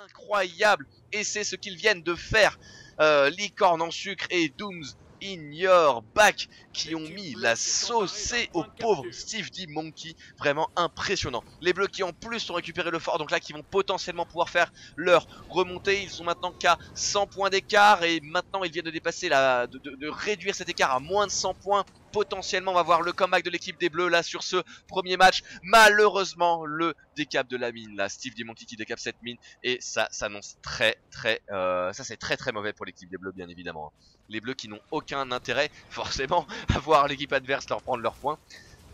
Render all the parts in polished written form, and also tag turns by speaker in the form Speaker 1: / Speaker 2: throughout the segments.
Speaker 1: incroyable. Et c'est ce qu'ils viennent de faire. Licorne en sucre et Dooms in your back qui ont mis la saucée au pauvre Steve D Monkey. Vraiment impressionnant. Les bleus qui en plus ont récupéré le fort, donc là qui vont potentiellement pouvoir faire leur remontée. Ils sont maintenant qu'à 100 points d'écart et maintenant ils viennent de dépasser de réduire cet écart à moins de 100 points. Potentiellement on va voir le comeback de l'équipe des bleus là sur ce premier match. Malheureusement le décap de la mine là, Steve D Monkey qui décape cette mine et ça s'annonce ça c'est très mauvais pour l'équipe des bleus bien évidemment. Les bleus qui n'ont aucun intérêt forcément à voir l'équipe adverse leur prendre leurs points.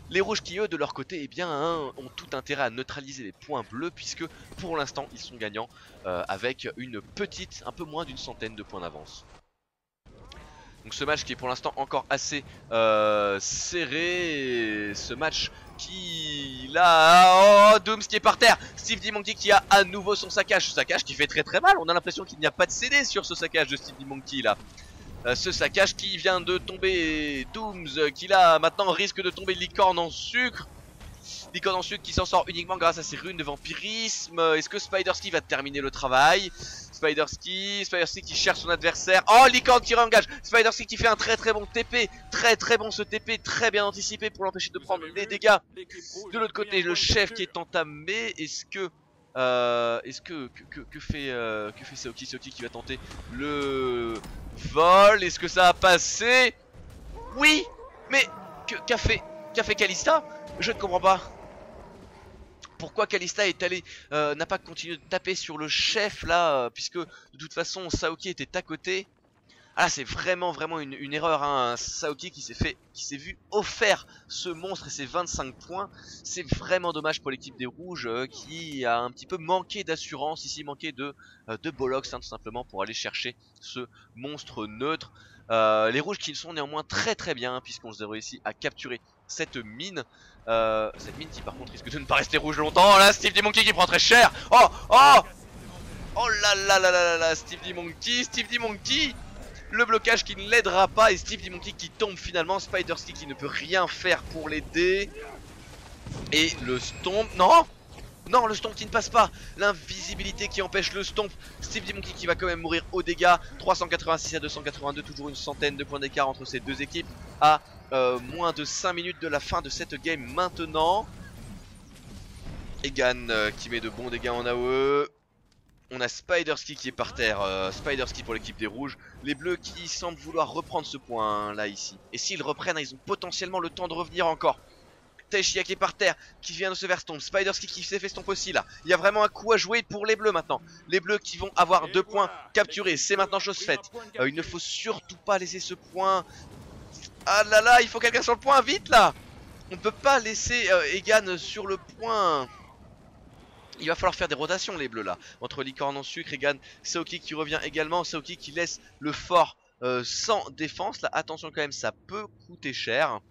Speaker 1: Les rouges qui eux de leur côté ont tout intérêt à neutraliser les points bleus puisque pour l'instant ils sont gagnants avec un peu moins d'une centaine de points d'avance. Donc ce match qui est pour l'instant encore assez serré. Ce match qui là, Dooms qui est par terre. Steve D Monkey qui a à nouveau son saccage. Ce saccage qui fait très mal. On a l'impression qu'il n'y a pas de CD sur ce saccage de Steve D Monkey là. Ce saccage qui vient de tomber Dooms qui là maintenant risque de tomber Licorne en sucre. Licorne en sucre qui s'en sort uniquement grâce à ses runes de vampirisme. Est-ce que Spider-Ski va terminer le travail? Spider-Ski qui cherche son adversaire. Oh, Licorne qui réengage. Spider-Ski qui fait un très bon TP. Très bon ce TP, très bien anticipé pour l'empêcher de prendre les dégâts. De l'autre côté, le chef qui est entamé. Est-ce que fait Saoki? Saoki qui va tenter le vol. Est-ce que ça a passé? Oui, mais qu'a fait Kalista? Je ne comprends pas. Pourquoi Kalista est allé n'a pas continué de taper sur le chef là, puisque de toute façon Saoki était à côté. Ah, c'est vraiment une erreur hein. Saoki qui s'est vu offert ce monstre et ses 25 points. C'est vraiment dommage pour l'équipe des rouges qui a un petit peu manqué d'assurance ici, manqué de bollocks hein, tout simplement pour aller chercher ce monstre neutre. Les rouges qui sont néanmoins très bien hein, puisqu'on a réussi à capturer cette mine. Cette mine qui par contre risque de ne pas rester rouge longtemps. Là Steve D Monkey qui prend très cher. Oh là, Steve D Monkey. Le blocage qui ne l'aidera pas et Steve D Monkey qui tombe finalement. Spider-Ski qui ne peut rien faire pour l'aider. Et le stomp. Non, le stomp qui ne passe pas. L'invisibilité qui empêche le stomp. Steve D Monkey qui va quand même mourir aux dégâts. 386 à 282, toujours une centaine de points d'écart entre ces deux équipes. À moins de 5 minutes de la fin de cette game maintenant. Egan qui met de bons dégâts en AOE. On a Spider-Ski qui est par terre, Spider-Ski pour l'équipe des rouges. Les bleus qui semblent vouloir reprendre ce point hein, là ici. Et s'ils reprennent, ils ont potentiellement le temps de revenir encore. Taishia qui est par terre, qui vient de se faire stomp. Spider-Ski qui s'est fait stomp aussi là. Il y a vraiment un coup à jouer pour les bleus maintenant. Les bleus qui vont avoir 2 points capturés, c'est maintenant chose faite. Il ne faut surtout pas laisser ce point. Ah là, il faut quelqu'un sur le point, vite là. On ne peut pas laisser Egan sur le point. Il va falloir faire des rotations les bleus là. Entre Licorne en sucre, Egan, Saoki qui revient également. Saoki qui laisse le fort sans défense. Là attention quand même, ça peut coûter cher.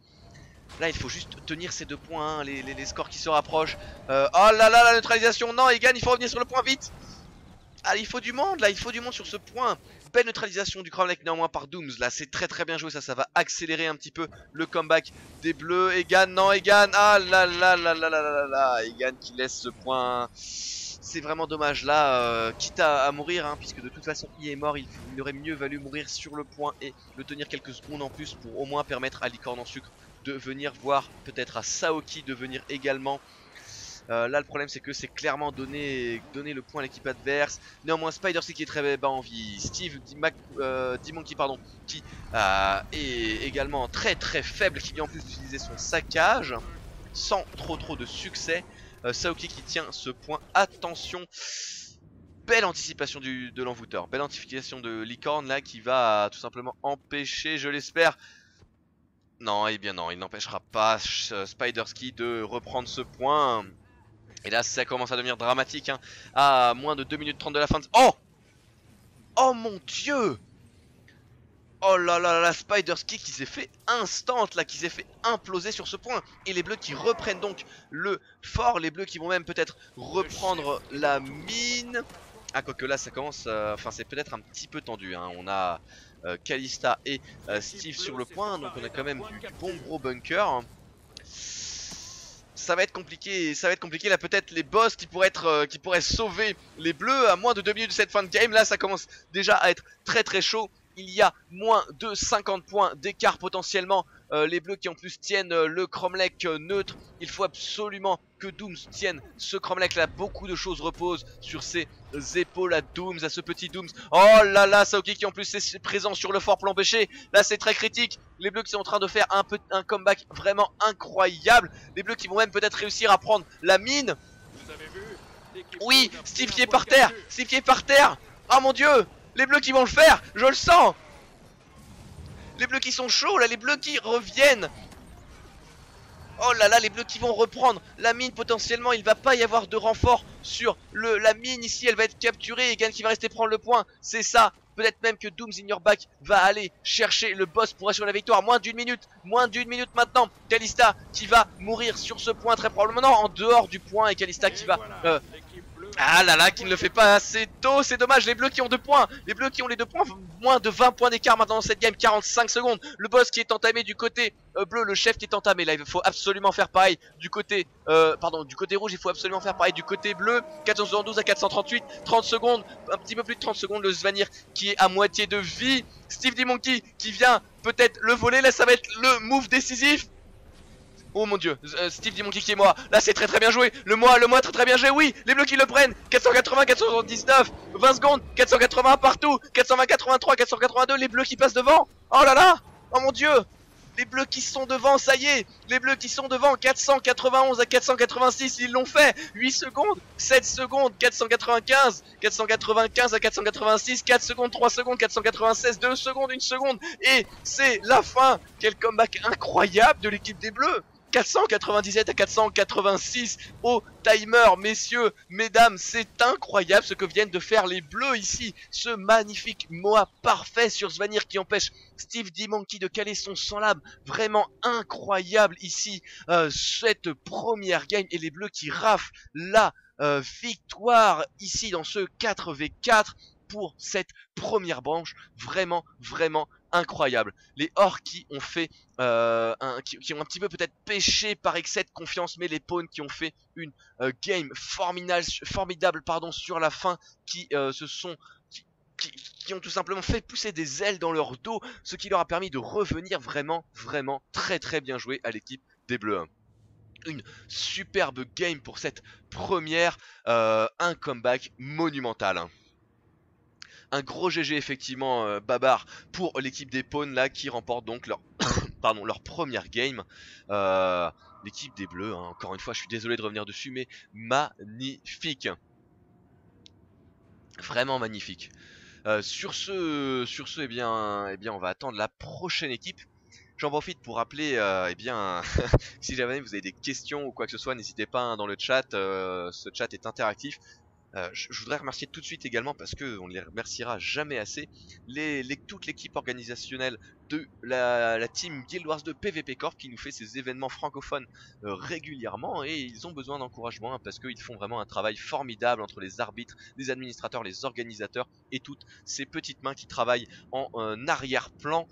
Speaker 1: Là il faut juste tenir ces 2 points hein, les scores qui se rapprochent. Oh là là, la neutralisation. Non Egan, il faut revenir sur le point vite. Ah, il faut du monde là, il faut du monde sur ce point. Belle neutralisation du Crown Lake néanmoins par Dooms. Là c'est très bien joué, ça va accélérer un petit peu le comeback des bleus. Egan, non Egan, ah là là, Egan qui laisse ce point. C'est vraiment dommage là, quitte à mourir hein, puisque de toute façon il est mort. Il aurait mieux valu mourir sur le point et le tenir quelques secondes en plus pour au moins permettre à Licorne en sucre de venir voir, peut-être à Saoki de venir également. Là le problème c'est que c'est clairement donner le point à l'équipe adverse. Néanmoins Spider-Ski qui est très bas en vie. Steve D Monkey pardon, qui est également très faible, qui vient en plus d'utiliser son saccage sans trop de succès. Saoki qui tient ce point. Attention, belle anticipation de l'envoûteur. Belle anticipation de Licorne là qui va tout simplement empêcher, je l'espère. Non, eh bien non, il n'empêchera pas Spider-Ski de reprendre ce point. Et là ça commence à devenir dramatique hein. À moins de 2 minutes 30 de la fin de... Oh mon dieu. Oh là, Spider-Ski qui s'est fait instant là, qui s'est fait imploser sur ce point. Et les bleus qui reprennent donc le fort. Les bleus qui vont même peut-être reprendre la mine. Ah quoique là ça commence, enfin c'est peut-être un petit peu tendu hein. On a Kalista et Steve sur le point. Donc on a quand même du bon gros bunker. ça va être compliqué, là peut-être les boss qui pourraient sauver les bleus à moins de 2 minutes de cette fin de game. Là ça commence déjà à être très chaud. Il y a moins de 50 points d'écart potentiellement. Les bleus qui en plus tiennent le Cromlech neutre. Il faut absolument que Dooms tienne ce Cromlech là. Beaucoup de choses reposent sur ses épaules à Dooms, à ce petit Dooms. Oh là là, Saoki qui en plus est présent sur le fort plan pêché. Là c'est très critique. Les bleus qui sont en train de faire un comeback vraiment incroyable. Les bleus qui vont même peut-être réussir à prendre la mine. Oui, Steve qui est par terre. Steve qui est par terre. Oh mon dieu, les bleus qui vont le faire, je le sens. Les bleus qui sont chauds là, les bleus qui reviennent. Oh là là, les bleus qui vont reprendre la mine potentiellement. Il va pas y avoir de renfort sur la mine ici. Elle va être capturée et Gan qui va rester prendre le point. C'est ça. Peut-être même que Dooms in your back va aller chercher le boss pour assurer la victoire. Moins d'une minute maintenant. Kalista qui va mourir sur ce point très probablement. En dehors du point et Kalista qui va... Ah là là, qui ne le fait pas assez tôt, c'est dommage. Les bleus qui ont 2 points, les bleus qui ont les 2 points, moins de 20 points d'écart maintenant dans cette game, 45 secondes. Le boss qui est entamé du côté bleu, le chef qui est entamé. Là il faut absolument faire pareil du côté du côté rouge, il faut absolument faire pareil du côté bleu. 472 à 438, 30 secondes, un petit peu plus de 30 secondes. Le Svanir qui est à moitié de vie. Steve D-Monkey qui vient peut-être le voler, là ça va être le move décisif. Oh mon dieu, Steve D-Monkey qui est moi. Là c'est très bien joué. Le moi très bien joué. Oui, les bleus qui le prennent. 480, 479, 20 secondes, 480 partout, 420, 83, 482. Les bleus qui passent devant. Oh là là. Oh mon dieu. Les bleus qui sont devant, ça y est. Les bleus qui sont devant. 491 à 486, ils l'ont fait. 8 secondes, 7 secondes, 495, 495 à 486, 4 secondes, 3 secondes, 496, 2 secondes, 1 seconde. Et c'est la fin. Quel comeback incroyable de l'équipe des bleus. 497 à 486 au timer, messieurs, mesdames, c'est incroyable ce que viennent de faire les bleus ici. Ce magnifique Moa parfait sur Svanir qui empêche Steve D-Monkey de caler son 100 lab. Vraiment incroyable ici, cette première game et les bleus qui raflent la victoire ici dans ce 4v4 pour cette première branche. Vraiment incroyable. Les orcs qui ont fait qui ont un petit peu peut-être pêché par excès de confiance, mais les pawns qui ont fait une game formidable pardon, sur la fin, qui qui ont tout simplement fait pousser des ailes dans leur dos, ce qui leur a permis de revenir vraiment très bien joué à l'équipe des Bleus. Une superbe game pour cette première, un comeback monumental. Un gros GG effectivement Babar pour l'équipe des Pawns là qui remporte donc leur, leur première game. L'équipe des Bleus, hein, encore une fois je suis désolé de revenir dessus mais magnifique. Vraiment magnifique. Sur ce eh bien on va attendre la prochaine équipe. J'en profite pour rappeler, eh bien, si jamais vous avez des questions ou quoi que ce soit, n'hésitez pas hein, dans le chat, ce chat est interactif. Je voudrais remercier tout de suite également, parce qu'on ne les remerciera jamais assez, toute l'équipe organisationnelle de la team Guild Wars 2 PVP Corp qui nous fait ces événements francophones régulièrement, et ils ont besoin d'encouragement hein, parce qu'ils font vraiment un travail formidable entre les arbitres, les administrateurs, les organisateurs et toutes ces petites mains qui travaillent en arrière-plan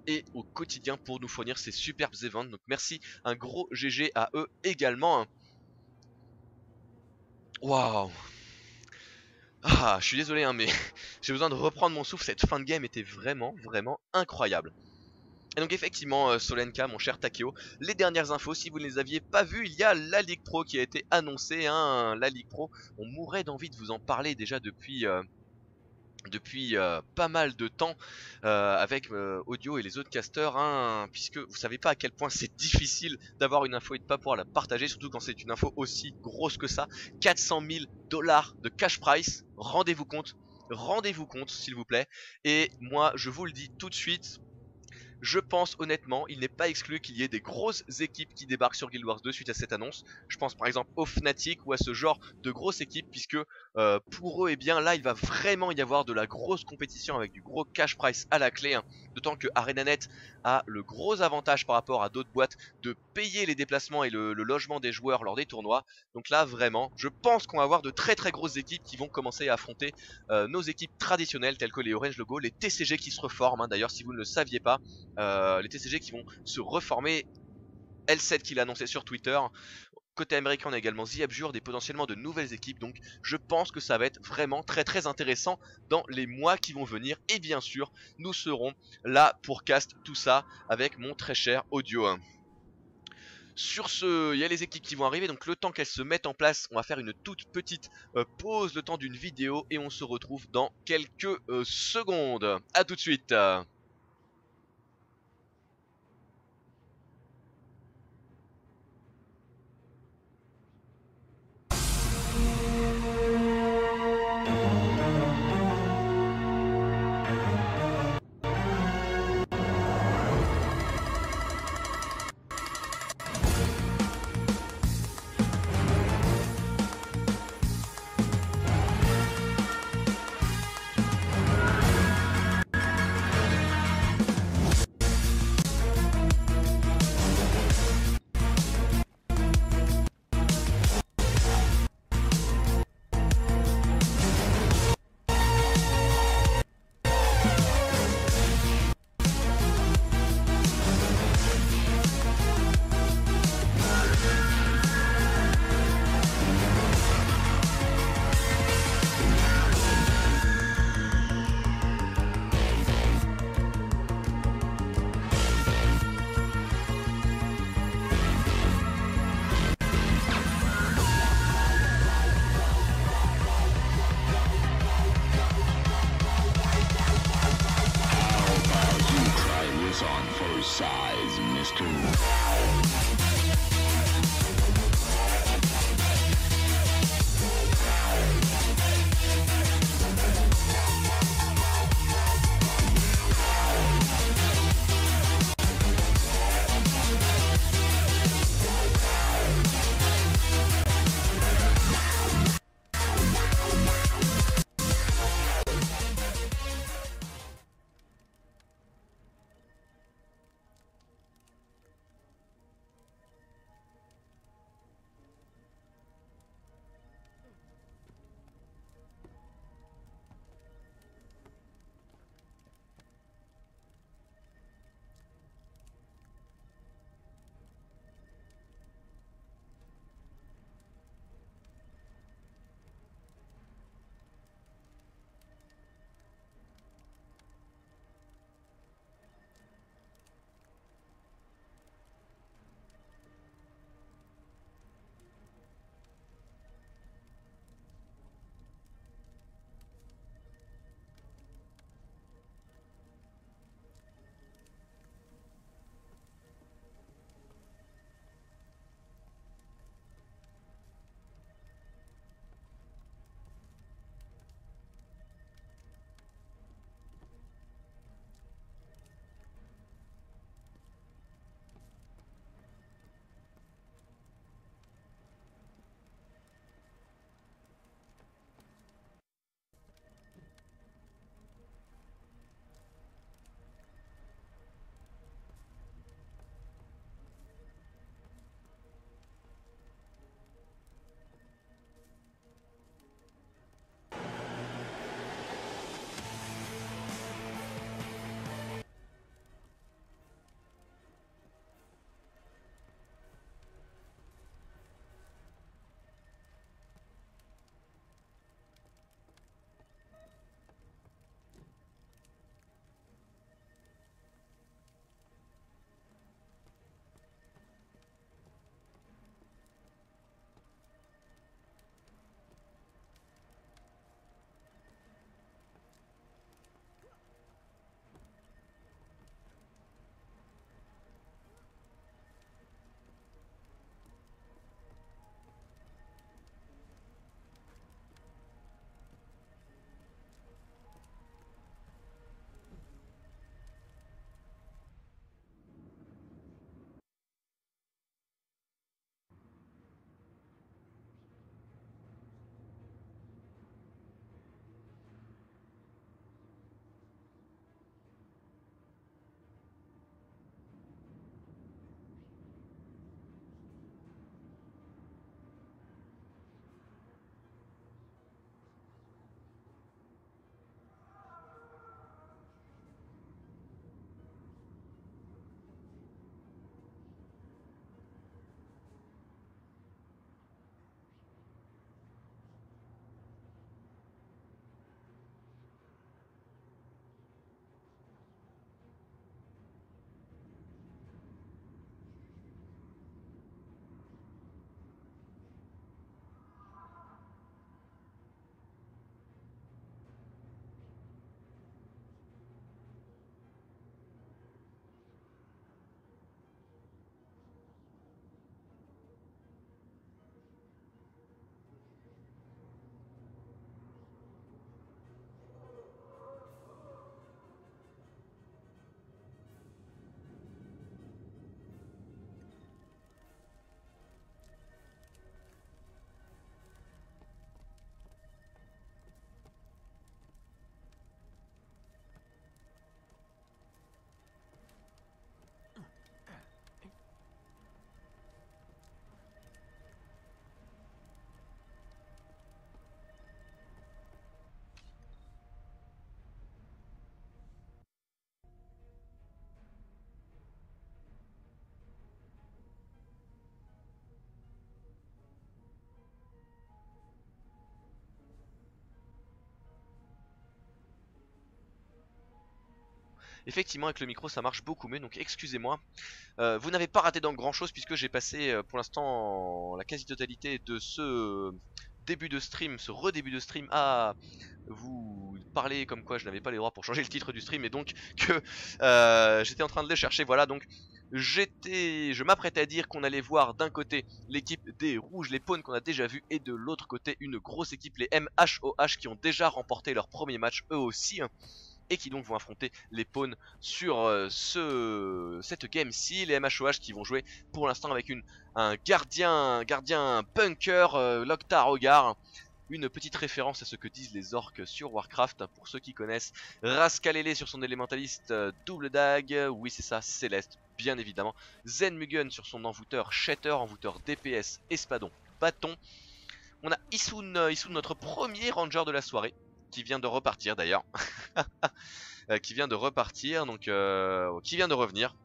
Speaker 1: et au quotidien pour nous fournir ces superbes événements. Donc merci, un gros GG à eux également. Waouh. Ah, je suis désolé hein, mais j'ai besoin de reprendre mon souffle, cette fin de game était vraiment incroyable. Et donc effectivement Solenka, mon cher Takeo, les dernières infos, si vous ne les aviez pas vues, il y a la Ligue Pro qui a été annoncée, hein, la Ligue Pro, on mourrait d'envie de vous en parler déjà depuis pas mal de temps avec Audio et les autres casters hein, puisque vous savez pas à quel point c'est difficile d'avoir une info et de pas pouvoir la partager, surtout quand c'est une info aussi grosse que ça. 400 000 $ de cash price, rendez-vous compte s'il vous plaît. Et moi je vous le dis tout de suite, je pense honnêtement, il n'est pas exclu qu'il y ait des grosses équipes qui débarquent sur Guild Wars 2 suite à cette annonce. Je pense par exemple au Fnatic ou à ce genre de grosses équipes, puisque pour eux, eh bien là, il va vraiment y avoir de la grosse compétition avec du gros cash price à la clé. Hein. D'autant que ArenaNet a le gros avantage par rapport à d'autres boîtes de payer les déplacements et le logement des joueurs lors des tournois. Donc là, vraiment, je pense qu'on va avoir de très grosses équipes qui vont commencer à affronter nos équipes traditionnelles telles que les Orange Logo, les TCG qui se reforment. Hein. D'ailleurs, si vous ne le saviez pas, les TCG qui vont se reformer L7 qui l'a annoncé sur Twitter. Côté américain, on a également The Absurde et potentiellement de nouvelles équipes. Donc je pense que ça va être vraiment très intéressant dans les mois qui vont venir. Et bien sûr, nous serons là pour cast tout ça avec mon très cher audio. Sur ce, il y a les équipes qui vont arriver, donc le temps qu'elles se mettent en place, on va faire une toute petite pause, le temps d'une vidéo, et on se retrouve dans quelques secondes. A tout de suite. Effectivement avec le micro ça marche beaucoup mieux, donc excusez-moi. Vous n'avez pas raté dans grand chose puisque j'ai passé pour l'instant la quasi-totalité de ce début de stream, ce redébut de stream à vous parler comme quoi je n'avais pas les droits pour changer le titre du stream et donc que j'étais en train de les chercher. Voilà, donc je m'apprêtais à dire qu'on allait voir d'un côté l'équipe des rouges, les pawns qu'on a déjà vu, et de l'autre côté une grosse équipe, les MHOH, qui ont déjà remporté leur premier match eux aussi, hein, et qui donc vont affronter les pawns sur cette game-ci. Les MHOH qui vont jouer pour l'instant avec un gardien bunker, Loktar Hogar. Une petite référence à ce que disent les orques sur Warcraft, pour ceux qui connaissent. Rascalele sur son élémentaliste double dague, oui c'est ça, Céleste, bien évidemment. Zenmugen sur son envoûteur Shatter, envoûteur DPS, espadon, bâton. On a Issoun, notre premier ranger de la soirée, qui vient de repartir d'ailleurs. Qui vient de repartir, donc qui vient de revenir.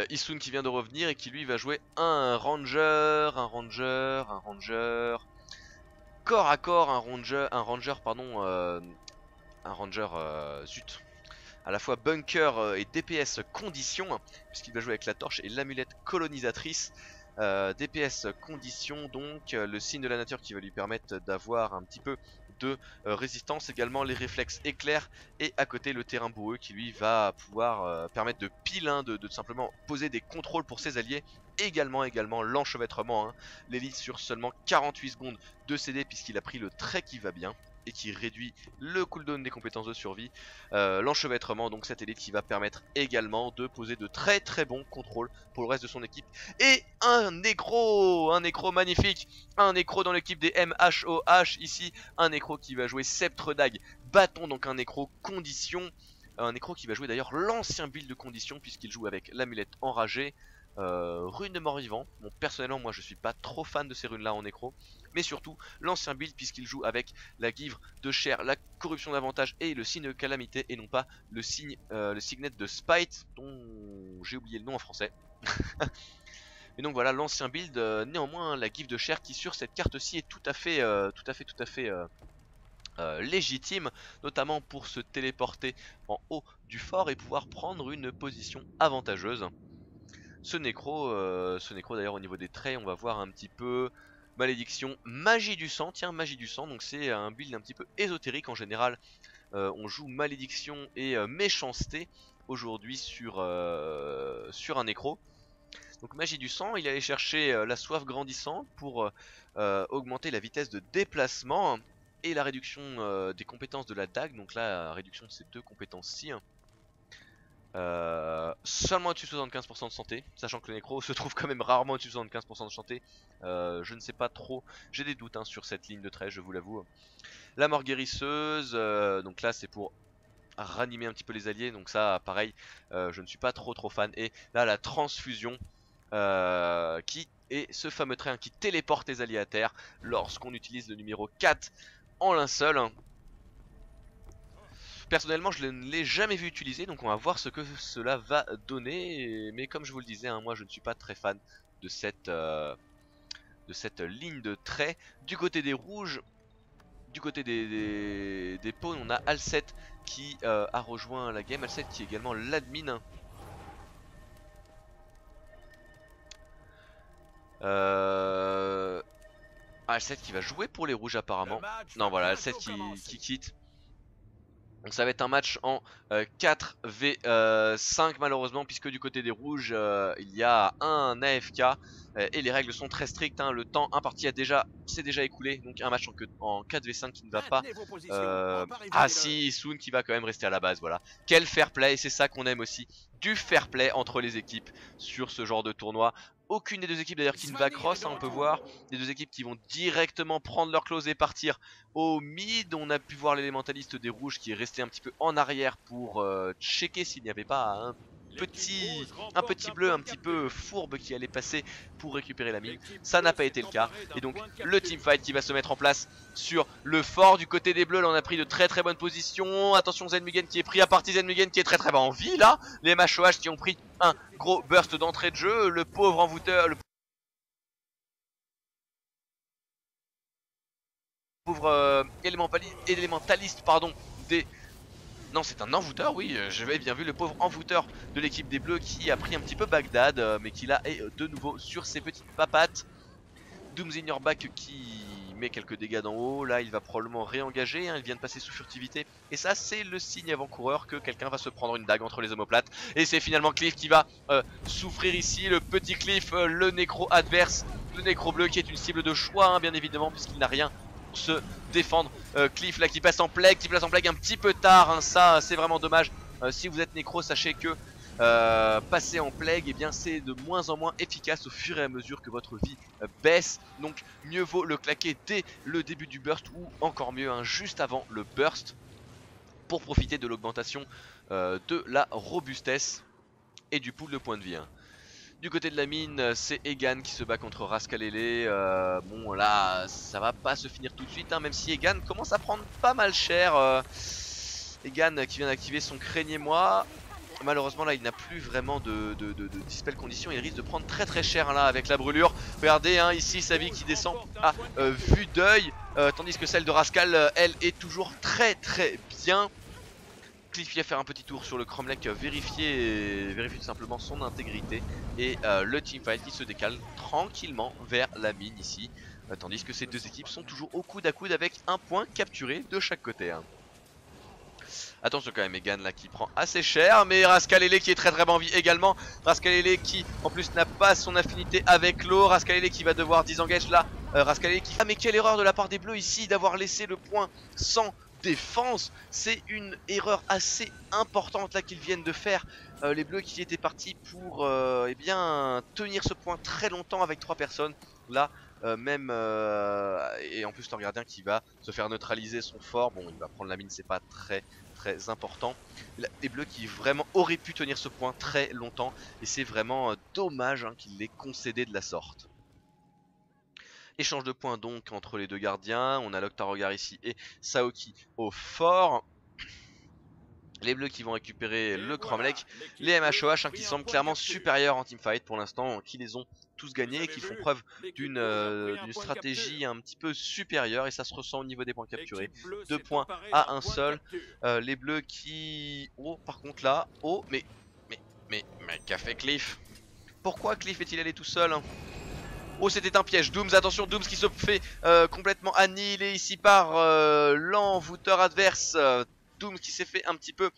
Speaker 1: Issoun qui vient de revenir et qui lui va jouer un ranger, corps à corps, zut, à la fois bunker et DPS condition, hein, puisqu'il va jouer avec la torche et l'amulette colonisatrice. DPS condition, donc le signe de la nature qui va lui permettre d'avoir un petit peu de résistance, également les réflexes éclairs, et à côté le terrain boueux qui lui va pouvoir permettre de pile, hein, de simplement poser des contrôles pour ses alliés. Également l'enchevêtrement, hein, l'élite sur seulement 48 secondes de CD puisqu'il a pris le trait qui va bien et qui réduit le cooldown des compétences de survie. L'enchevêtrement, donc cette élite qui va permettre également de poser de très bons contrôles pour le reste de son équipe. Et un nécro magnifique, un nécro dans l'équipe des MHOH ici, un nécro qui va jouer sceptre dague, bâton, donc un nécro condition. Un nécro qui va jouer d'ailleurs l'ancien build de condition puisqu'il joue avec l'amulette enragée. Rune de mort-vivant. Bon, personnellement, moi je suis pas trop fan de ces runes là en nécro, mais surtout l'ancien build puisqu'il joue avec la givre de chair, la corruption d'avantage et le signe de calamité, et non pas le signet de spite dont j'ai oublié le nom en français. Et donc voilà l'ancien build. Néanmoins, la givre de chair qui sur cette carte-ci est tout à fait légitime, notamment pour se téléporter en haut du fort et pouvoir prendre une position avantageuse. Ce nécro d'ailleurs au niveau des traits on va voir un petit peu malédiction, magie du sang, tiens magie du sang, donc c'est un build un petit peu ésotérique en général. On joue malédiction et méchanceté aujourd'hui sur un nécro. Donc magie du sang, il allait chercher la soif grandissante pour augmenter la vitesse de déplacement et la réduction des compétences de la dague, donc là la réduction de ces deux compétences-ci, hein. Seulement au-dessus de 75% de santé, sachant que le nécro se trouve quand même rarement au-dessus de 75% de santé. Je ne sais pas trop, j'ai des doutes, hein, sur cette ligne de trait, je vous l'avoue. La mort guérisseuse, donc là c'est pour ranimer un petit peu les alliés, donc ça pareil, je ne suis pas trop fan. Et là la transfusion, qui est ce fameux trait, hein, qui téléporte les alliés à terre lorsqu'on utilise le numéro 4 en linceul. Personnellement je ne l'ai jamais vu utiliser, donc on va voir ce que cela va donner. Mais comme je vous le disais, hein, moi je ne suis pas très fan de cette ligne de trait. Du côté des rouges, du côté des pawns, on a Alcet qui a rejoint la game. Alcet qui est également l'admin. Alcet qui va jouer pour les rouges apparemment. Non voilà, Alcet qui quitte. Donc ça va être un match en 4v5 malheureusement, puisque du côté des rouges il y a un AFK et les règles sont très strictes, hein. Le temps imparti s'est déjà écoulé, donc un match en 4v5 qui ne va pas. Ah si, Issoun qui va quand même rester à la base, voilà. Quel fair play, c'est ça qu'on aime aussi, du fair play entre les équipes sur ce genre de tournoi. Aucune des deux équipes d'ailleurs qui ne va cross, hein, on peut voir. Les deux équipes qui vont directement prendre leur close et partir au mid. On a pu voir l'élémentaliste des rouges qui est resté un petit peu en arrière pour checker s'il n'y avait pas un petit bleu un petit peu fourbe qui allait passer pour récupérer la mine. Ça n'a pas été le cas, et donc le teamfight qui va se mettre en place sur le fort. Du côté des bleus là on a pris de très bonnes positions. Attention Zenmugen qui est pris à partie, Zenmugen qui est très bas en vie là. Les MHOH qui ont pris un gros burst d'entrée de jeu. Le pauvre envoûteur, le pauvre élémentaliste pardon des Non, c'est un envoûteur, oui, j'avais bien vu le pauvre envoûteur de l'équipe des Bleus qui a pris un petit peu Bagdad, mais qui là est de nouveau sur ses petites papates. Dooms in your back qui met quelques dégâts d'en haut, là il va probablement réengager, hein, il vient de passer sous furtivité. Et ça c'est le signe avant-coureur que quelqu'un va se prendre une dague entre les omoplates. Et c'est finalement Cliff qui va souffrir ici, le petit Cliff, le nécro adverse, le nécro bleu qui est une cible de choix, hein, bien évidemment, puisqu'il n'a rien pour se défendre. Cliff là qui passe en plague, un petit peu tard, hein, ça c'est vraiment dommage. Si vous êtes nécro, sachez que passer en plague, et bien c'est de moins en moins efficace au fur et à mesure que votre vie baisse. Donc mieux vaut le claquer dès le début du burst, ou encore mieux hein, juste avant le burst, pour profiter de l'augmentation de la robustesse et du pool de points de vie. Hein. Du côté de la mine, c'est Egan qui se bat contre Rascalele. Bon là, ça va pas se finir tout de suite, hein, même si Egan commence à prendre pas mal cher. Egan qui vient d'activer son craignez-moi. Malheureusement là il n'a plus vraiment de dispel condition, il risque de prendre très cher là avec la brûlure. Regardez hein, ici sa vie qui descend à vue d'œil, tandis que celle de Rascal elle est toujours très bien. Cliff vient faire un petit tour sur le Cromlech, vérifier tout simplement son intégrité. Et le teamfight qui se décale tranquillement vers la mine ici, tandis que ces deux équipes sont toujours au coude à coude avec un point capturé de chaque côté. Hein. Attention quand même, Egan là qui prend assez cher, mais Rascalele qui est très en vie également. Rascalele qui en plus n'a pas son affinité avec l'eau. Rascalele qui va devoir disengage là. Rascalele qui... Ah mais quelle erreur de la part des bleus ici d'avoir laissé le point sans défense. C'est une erreur assez importante là qu'ils viennent de faire. Les bleus qui étaient partis pour eh bien, tenir ce point très longtemps avec 3 personnes. Là et en plus leur gardien qui va se faire neutraliser son fort. Bon il va prendre la mine, c'est pas très important. Les bleus qui vraiment auraient pu tenir ce point très longtemps, et c'est vraiment dommage hein, qu'il l'ait concédé de la sorte. Échange de points donc entre les deux gardiens. On a l'Octarogar ici et Saoki au fort. Les bleus qui vont récupérer le Cromlech, les MHOH hein, qui semblent clairement supérieurs en teamfight pour l'instant, qui les ont tous gagnés et qui font preuve d'une stratégie un petit peu supérieure, et ça se ressent au niveau des points capturés. 2 points à un seul. Les bleus qui... Oh par contre là, oh mais qu'a fait Cliff? Pourquoi Cliff est-il allé tout seul hein? Oh c'était un piège, Dooms, attention Dooms qui se fait complètement annihiler ici par l'envoûteur adverse. Dooms qui s'est fait un petit peu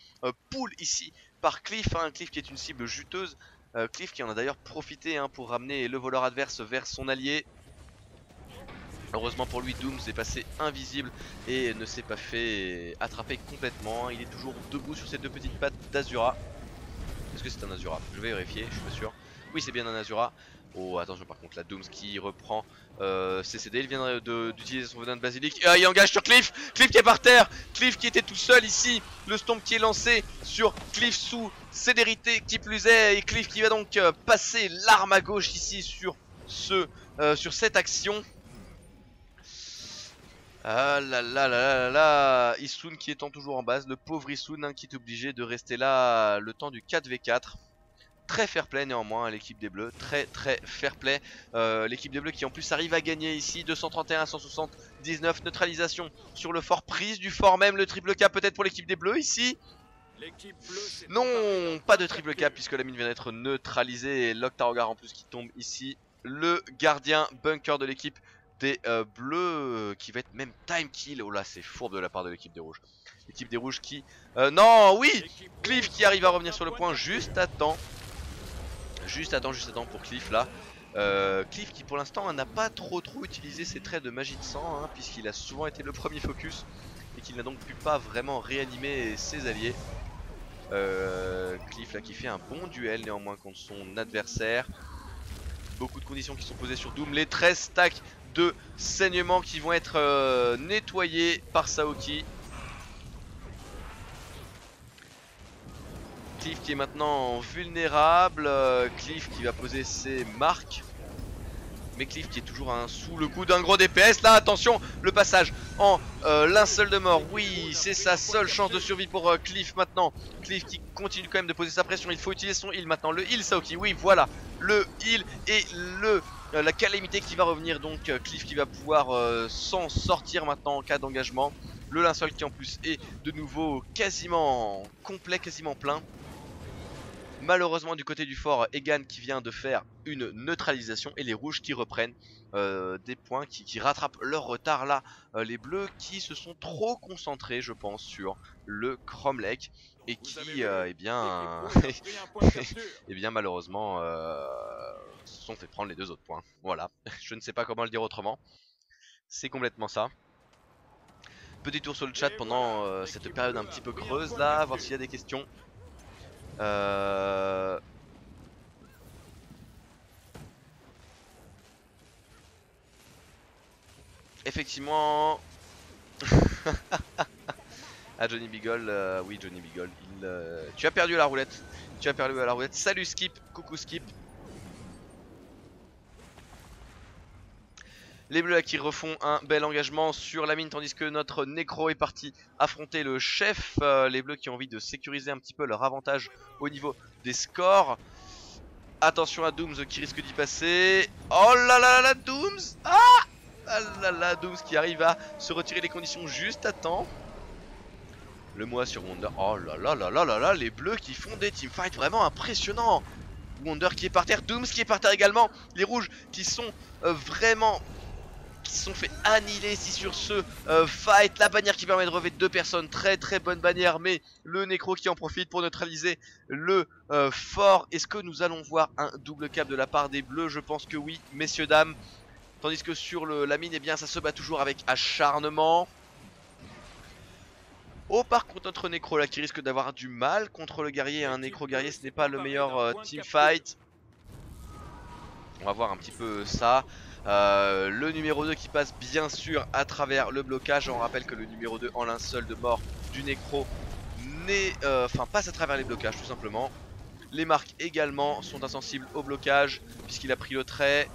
Speaker 1: pull ici par Cliff, hein, Cliff qui est une cible juteuse. Cliff qui en a d'ailleurs profité hein, pour ramener le voleur adverse vers son allié. Heureusement pour lui, Dooms est passé invisible et ne s'est pas fait attraper complètement. Il est toujours debout sur ses deux petites pattes d'Azura. Est-ce que c'est un Azura? Je vais vérifier, je suis pas sûr. Oui c'est bien un Azura. Oh attention par contre la Dooms qui reprend CCD, il vient d'utiliser son venin de basilic. Il engage sur Cliff, Cliff qui est par terre, Cliff qui était tout seul ici. Le stomp qui est lancé sur Cliff sous célérité qui plus est. Et Cliff qui va donc passer l'arme à gauche ici sur cette action. Ah là là là là là, Issoun qui étant toujours en base, le pauvre Issoun hein, qui est obligé de rester là le temps du 4v4. Très fair play néanmoins à l'équipe des bleus, très fair play. L'équipe des bleus qui en plus arrive à gagner ici, 231 à 179, neutralisation sur le fort, prise du fort même, le triple K peut-être pour l'équipe des bleus ici. Non, pas de triple K puisque la mine vient d'être neutralisée et l'Octarogar en plus qui tombe ici. Le gardien bunker de l'équipe des bleus qui va être même time kill. Oh là c'est fourbe de la part de l'équipe des rouges. L'équipe des rouges qui... non oui, Cliff qui arrive à revenir sur le point juste à temps. Juste à temps pour Cliff là. Cliff qui pour l'instant n'a pas trop utilisé ses traits de magie de sang hein, puisqu'il a souvent été le premier focus et qu'il n'a donc pu pas vraiment réanimer ses alliés. Cliff là qui fait un bon duel néanmoins contre son adversaire. Beaucoup de conditions qui sont posées sur Doom. Les 13 stacks de saignement qui vont être nettoyés par Saoki. Cliff qui est maintenant vulnérable, Cliff qui va poser ses marques. Mais Cliff qui est toujours sous le coup d'un gros DPS. Là attention, le passage en linceul de mort. Oui c'est sa seule chance de survie pour Cliff maintenant. Cliff qui continue quand même de poser sa pression. Il faut utiliser son heal maintenant, le heal Saoki. Oui voilà, le heal et la calamité qui va revenir. Donc Cliff qui va pouvoir s'en sortir maintenant en cas d'engagement. Le linceul qui en plus est de nouveau quasiment complet, quasiment plein. Malheureusement du côté du fort, Egan qui vient de faire une neutralisation et les rouges qui reprennent des points, qui rattrapent leur retard là. Les bleus qui se sont trop concentrés je pense sur le Chrome Lake et qui eh bien, eh bien malheureusement se sont fait prendre les 2 autres points. Voilà, je ne sais pas comment le dire autrement, c'est complètement ça. Petit tour sur le chat pendant cette période un petit peu creuse là, voir s'il y a des questions. Effectivement. Ah Johnny Beagle, oui Johnny Beagle, tu as perdu la roulette. Tu as perdu la roulette. Salut Skip, coucou Skip. Les bleus qui refont un bel engagement sur la mine tandis que notre Necro est parti affronter le chef. Les bleus qui ont envie de sécuriser un petit peu leur avantage au niveau des scores. Attention à Dooms qui risque d'y passer. Oh là là là Dooms. Ah là là Dooms qui arrive à se retirer les conditions juste à temps. Le Moa sur Wonder. Oh là là là là là là, les bleus qui font des teamfights vraiment impressionnants. Wonder qui est par terre, Dooms qui est par terre également. Les rouges qui sont vraiment... qui se sont fait annihiler ici sur ce fight. La bannière qui permet de relever 2 personnes. Très très bonne bannière. Mais le Necro qui en profite pour neutraliser le fort. Est-ce que nous allons voir un double cap de la part des bleus? Je pense que oui, messieurs dames. Tandis que sur la mine, eh bien, ça se bat toujours avec acharnement. Oh, par contre notre Necro là qui risque d'avoir du mal contre le guerrier. Un Necro guerrier, ce n'est pas le meilleur teamfight. On va voir un petit peu ça. Le numéro 2 qui passe bien sûr à travers le blocage. On rappelle que le numéro 2 en linceul de mort du Necro passe à travers les blocages tout simplement. Les marques également sont insensibles au blocage puisqu'il a pris le trait.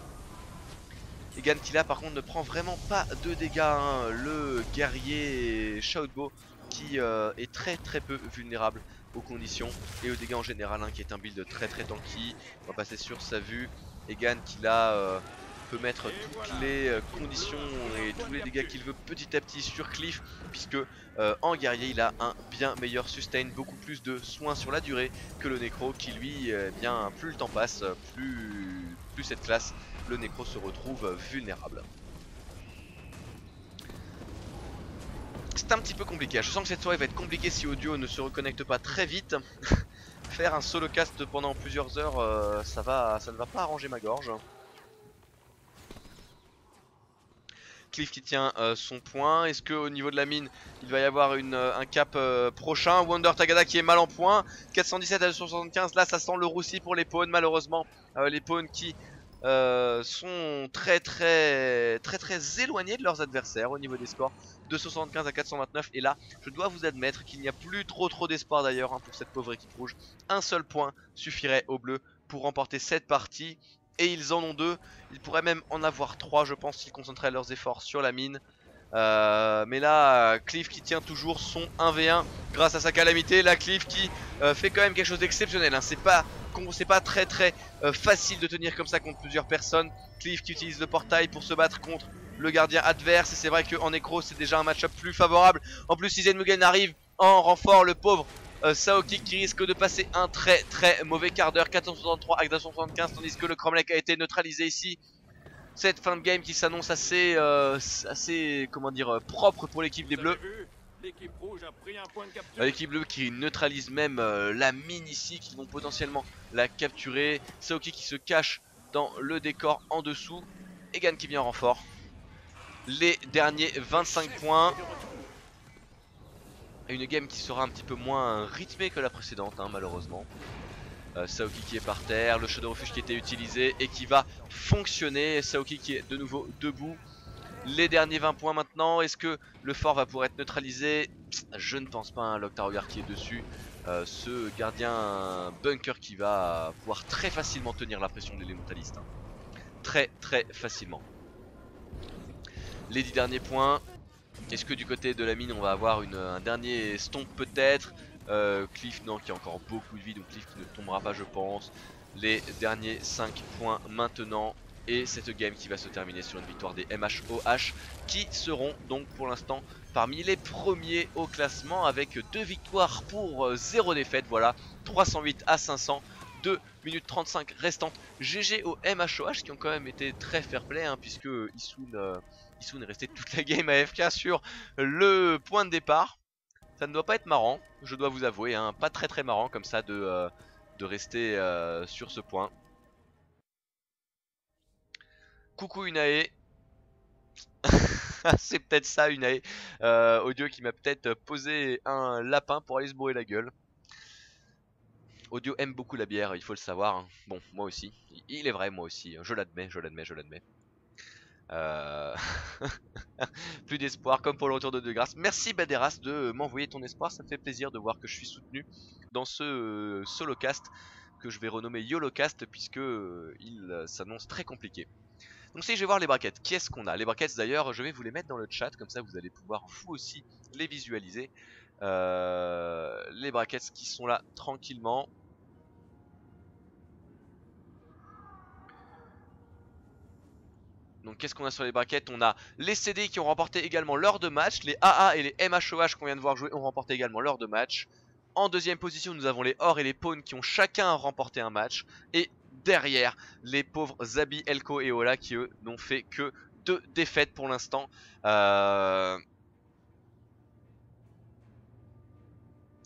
Speaker 1: Egan qui là par contre ne prend vraiment pas de dégâts, hein. Le guerrier Shoutbow qui est très très peu vulnérable aux conditions et aux dégâts en général, hein, qui est un build très très tanky. On va passer sur sa vue. Egan qui là peut mettre toutes les conditions et tous les dégâts qu'il veut petit à petit sur Cliff, puisque en guerrier il a un bien meilleur sustain, beaucoup plus de soins sur la durée que le Necro qui lui, bien plus le temps passe, plus cette classe, le Necro se retrouve vulnérable. C'est un petit peu compliqué, je sens que cette soirée va être compliquée si Audio ne se reconnecte pas très vite. Faire un solo cast pendant plusieurs heures, ça ne va pas arranger ma gorge. Cliff qui tient son point. Est-ce qu'au niveau de la mine il va y avoir un cap prochain? Wonder Tagada qui est mal en point. 417 à 275. Là ça sent le roussi pour les pawns malheureusement. Les pawns qui sont très éloignés de leurs adversaires au niveau des scores. 275 à 429. Et là je dois vous admettre qu'il n'y a plus trop d'espoir d'ailleurs, hein, pour cette pauvre équipe rouge. Un seul point suffirait aux bleus pour remporter cette partie. Et ils en ont 2, ils pourraient même en avoir 3 je pense s'ils concentraient leurs efforts sur la mine. Mais là Cliff qui tient toujours son 1v1 grâce à sa calamité. Là Cliff qui fait quand même quelque chose d'exceptionnel, hein. C'est pas très facile de tenir comme ça contre plusieurs personnes. Cliff qui utilise le portail pour se battre contre le gardien adverse. Et c'est vrai qu'en Necro c'est déjà un match-up plus favorable. En plus Izen Mugen arrive en renfort, le pauvre Saoki qui risque de passer un très mauvais quart d'heure. 463 avec 275, tandis que le Chrome Lake a été neutralisé ici. Cette fin de game qui s'annonce assez comment dire, propre pour l'équipe des bleus. L'équipe bleue qui neutralise même la mine ici, qui vont potentiellement la capturer. Saoki qui se cache dans le décor en dessous. Egan qui vient en renfort. Les derniers 25 points. Une game qui sera un petit peu moins rythmée que la précédente, hein, malheureusement. Saoki qui est par terre, le Shadow Refuge qui était utilisé et qui va fonctionner. Saoki qui est de nouveau debout. Les derniers 20 points maintenant. Est-ce que le fort va pouvoir être neutralisé? Je ne pense pas, hein. L'Octarogar qui est dessus. Ce gardien bunker qui va pouvoir très facilement tenir la pression des Elementalistes, hein. Très facilement. Les 10 derniers points. Est-ce que du côté de la mine on va avoir un dernier stomp peut-être? Cliff non, qui a encore beaucoup de vie, donc Cliff qui ne tombera pas je pense. Les derniers 5 points maintenant. Et cette game qui va se terminer sur une victoire des MHOH qui seront donc pour l'instant parmi les premiers au classement avec 2 victoires pour 0 défaite. Voilà, 308 à 500, 2 minutes 35 restantes. GG aux MHOH qui ont quand même été très fair play hein, puisque Isun est resté toute la game AFK sur le point de départ. Ça ne doit pas être marrant, je dois vous avouer, hein, pas très marrant comme ça de rester sur ce point. Coucou Unae. C'est peut-être ça Unae. Audio qui m'a peut-être posé un lapin pour aller se bourrer la gueule. Audio aime beaucoup la bière, il faut le savoir. Hein. Bon, moi aussi. Il est vrai, moi aussi. Je l'admets, je l'admets, je l'admets. Plus d'espoir comme pour le retour de Grâce. Merci Baderas de m'envoyer ton espoir. Ça me fait plaisir de voir que je suis soutenu dans ce solocast que je vais renommer YOLOcast puisque il s'annonce très compliqué. Donc si je vais voir les brackets, qui est-ce qu'on a? Les brackets d'ailleurs je vais vous les mettre dans le chat, comme ça vous allez pouvoir vous aussi les visualiser. Les brackets qui sont là tranquillement. Donc qu'est-ce qu'on a sur les brackets? On a les CD qui ont remporté également leurs 2 matchs. Les AA et les MHOH qu'on vient de voir jouer ont remporté également leurs 2 matchs. En deuxième position nous avons les Or et les Pawns qui ont chacun remporté un match. Et derrière les pauvres Zabi, Elko et Ola qui eux n'ont fait que 2 défaites pour l'instant.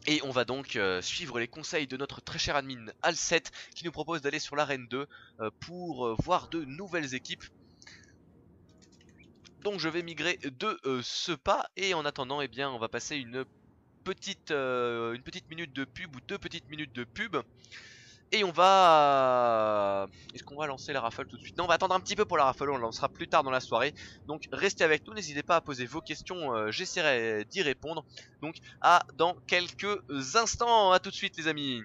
Speaker 1: Et on va donc suivre les conseils de notre très cher admin Alcet qui nous propose d'aller sur l'arène 2 pour voir de nouvelles équipes. Donc je vais migrer de ce pas et en attendant eh bien on va passer une petite minute de pub ou 2 petites minutes de pub. Et on va... Est-ce qu'on va lancer la raffle tout de suite? Non, on va attendre un petit peu pour la raffle, on la lancera plus tard dans la soirée. Donc restez avec nous, n'hésitez pas à poser vos questions, j'essaierai d'y répondre. Donc à dans quelques instants, à tout de suite les amis.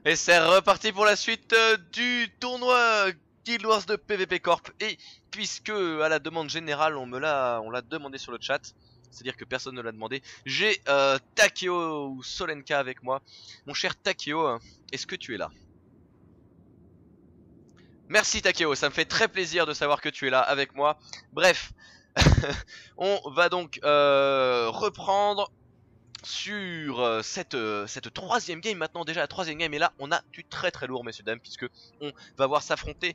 Speaker 1: Et c'est reparti pour la suite du tournoi Guild Wars de PvP Corp. Et puisque à la demande générale on l'a demandé sur le chat, c'est-à-dire que personne ne l'a demandé, j'ai Takeo ou Solenka avec moi. Mon cher Takeo, est-ce que tu es là? Merci Takeo, ça me fait très plaisir de savoir que tu es là avec moi. Bref, on va donc reprendre sur cette troisième game maintenant. Déjà la troisième game, et là on a du très très lourd messieurs dames, puisque on va voir s'affronter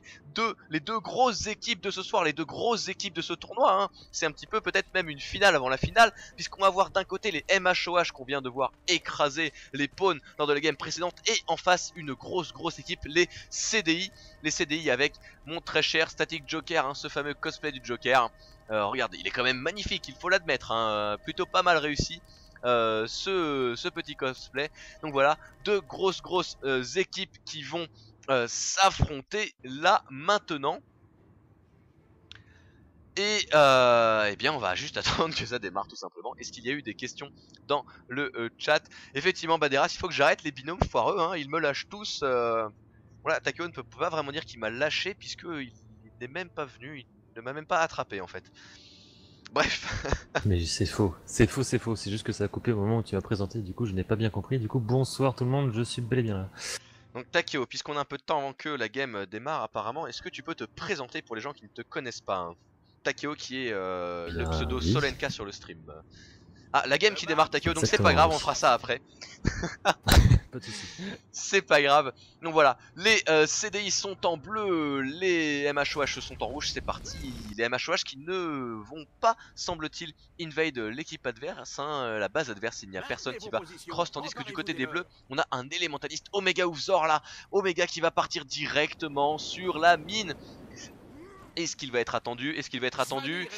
Speaker 1: les deux grosses équipes de ce soir, les deux grosses équipes de ce tournoi hein. C'est un petit peu peut-être même une finale avant la finale, puisqu'on va voir d'un côté les MHOH qu'on vient de voir écraser les pawns lors de la game précédente, et en face une grosse équipe, les CDI avec mon très cher Static Joker hein, ce fameux cosplay du Joker. Regardez, il est quand même magnifique, il faut l'admettre hein, plutôt pas mal réussi. Ce petit cosplay. Donc voilà, deux grosses équipes qui vont s'affronter là maintenant. Et eh bien on va juste attendre que ça démarre tout simplement. Est-ce qu'il y a eu des questions dans le chat? Effectivement Baderas, il faut que j'arrête les binômes foireux hein. Ils me lâchent tous. Voilà, Takeo ne peut pas vraiment dire qu'il m'a lâché, puisque il n'est même pas venu, il ne m'a même pas attrapé en fait. Bref.
Speaker 2: Mais c'est faux, c'est juste que ça a coupé au moment où tu as présenté, du coup je n'ai pas bien compris. Du coup bonsoir tout le monde, je suis bel et bien là.
Speaker 1: Donc Takeo, puisqu'on a un peu de temps avant que la game démarre apparemment, est-ce que tu peux te présenter pour les gens qui ne te connaissent pas hein? Takeo qui est le pseudo
Speaker 2: oui.
Speaker 1: Solenka sur le stream. Ah, la game qui démarre Takeo, donc c'est pas
Speaker 2: Exactement,
Speaker 1: grave,
Speaker 2: oui.
Speaker 1: on fera ça après.
Speaker 2: Pas de soucis.
Speaker 1: C'est pas grave. Donc voilà, les CDI sont en bleu, les MHOH sont en rouge, c'est parti. Les MHOH qui ne vont pas, semble-t-il, invade l'équipe adverse, hein, la base adverse, il n'y a personne qui va cross, tandis que du côté des bleus, on a un élémentaliste Omega Ufzor là, Omega qui va partir directement sur la mine. Est-ce qu'il va être attendu? Est-ce qu'il va être attendu?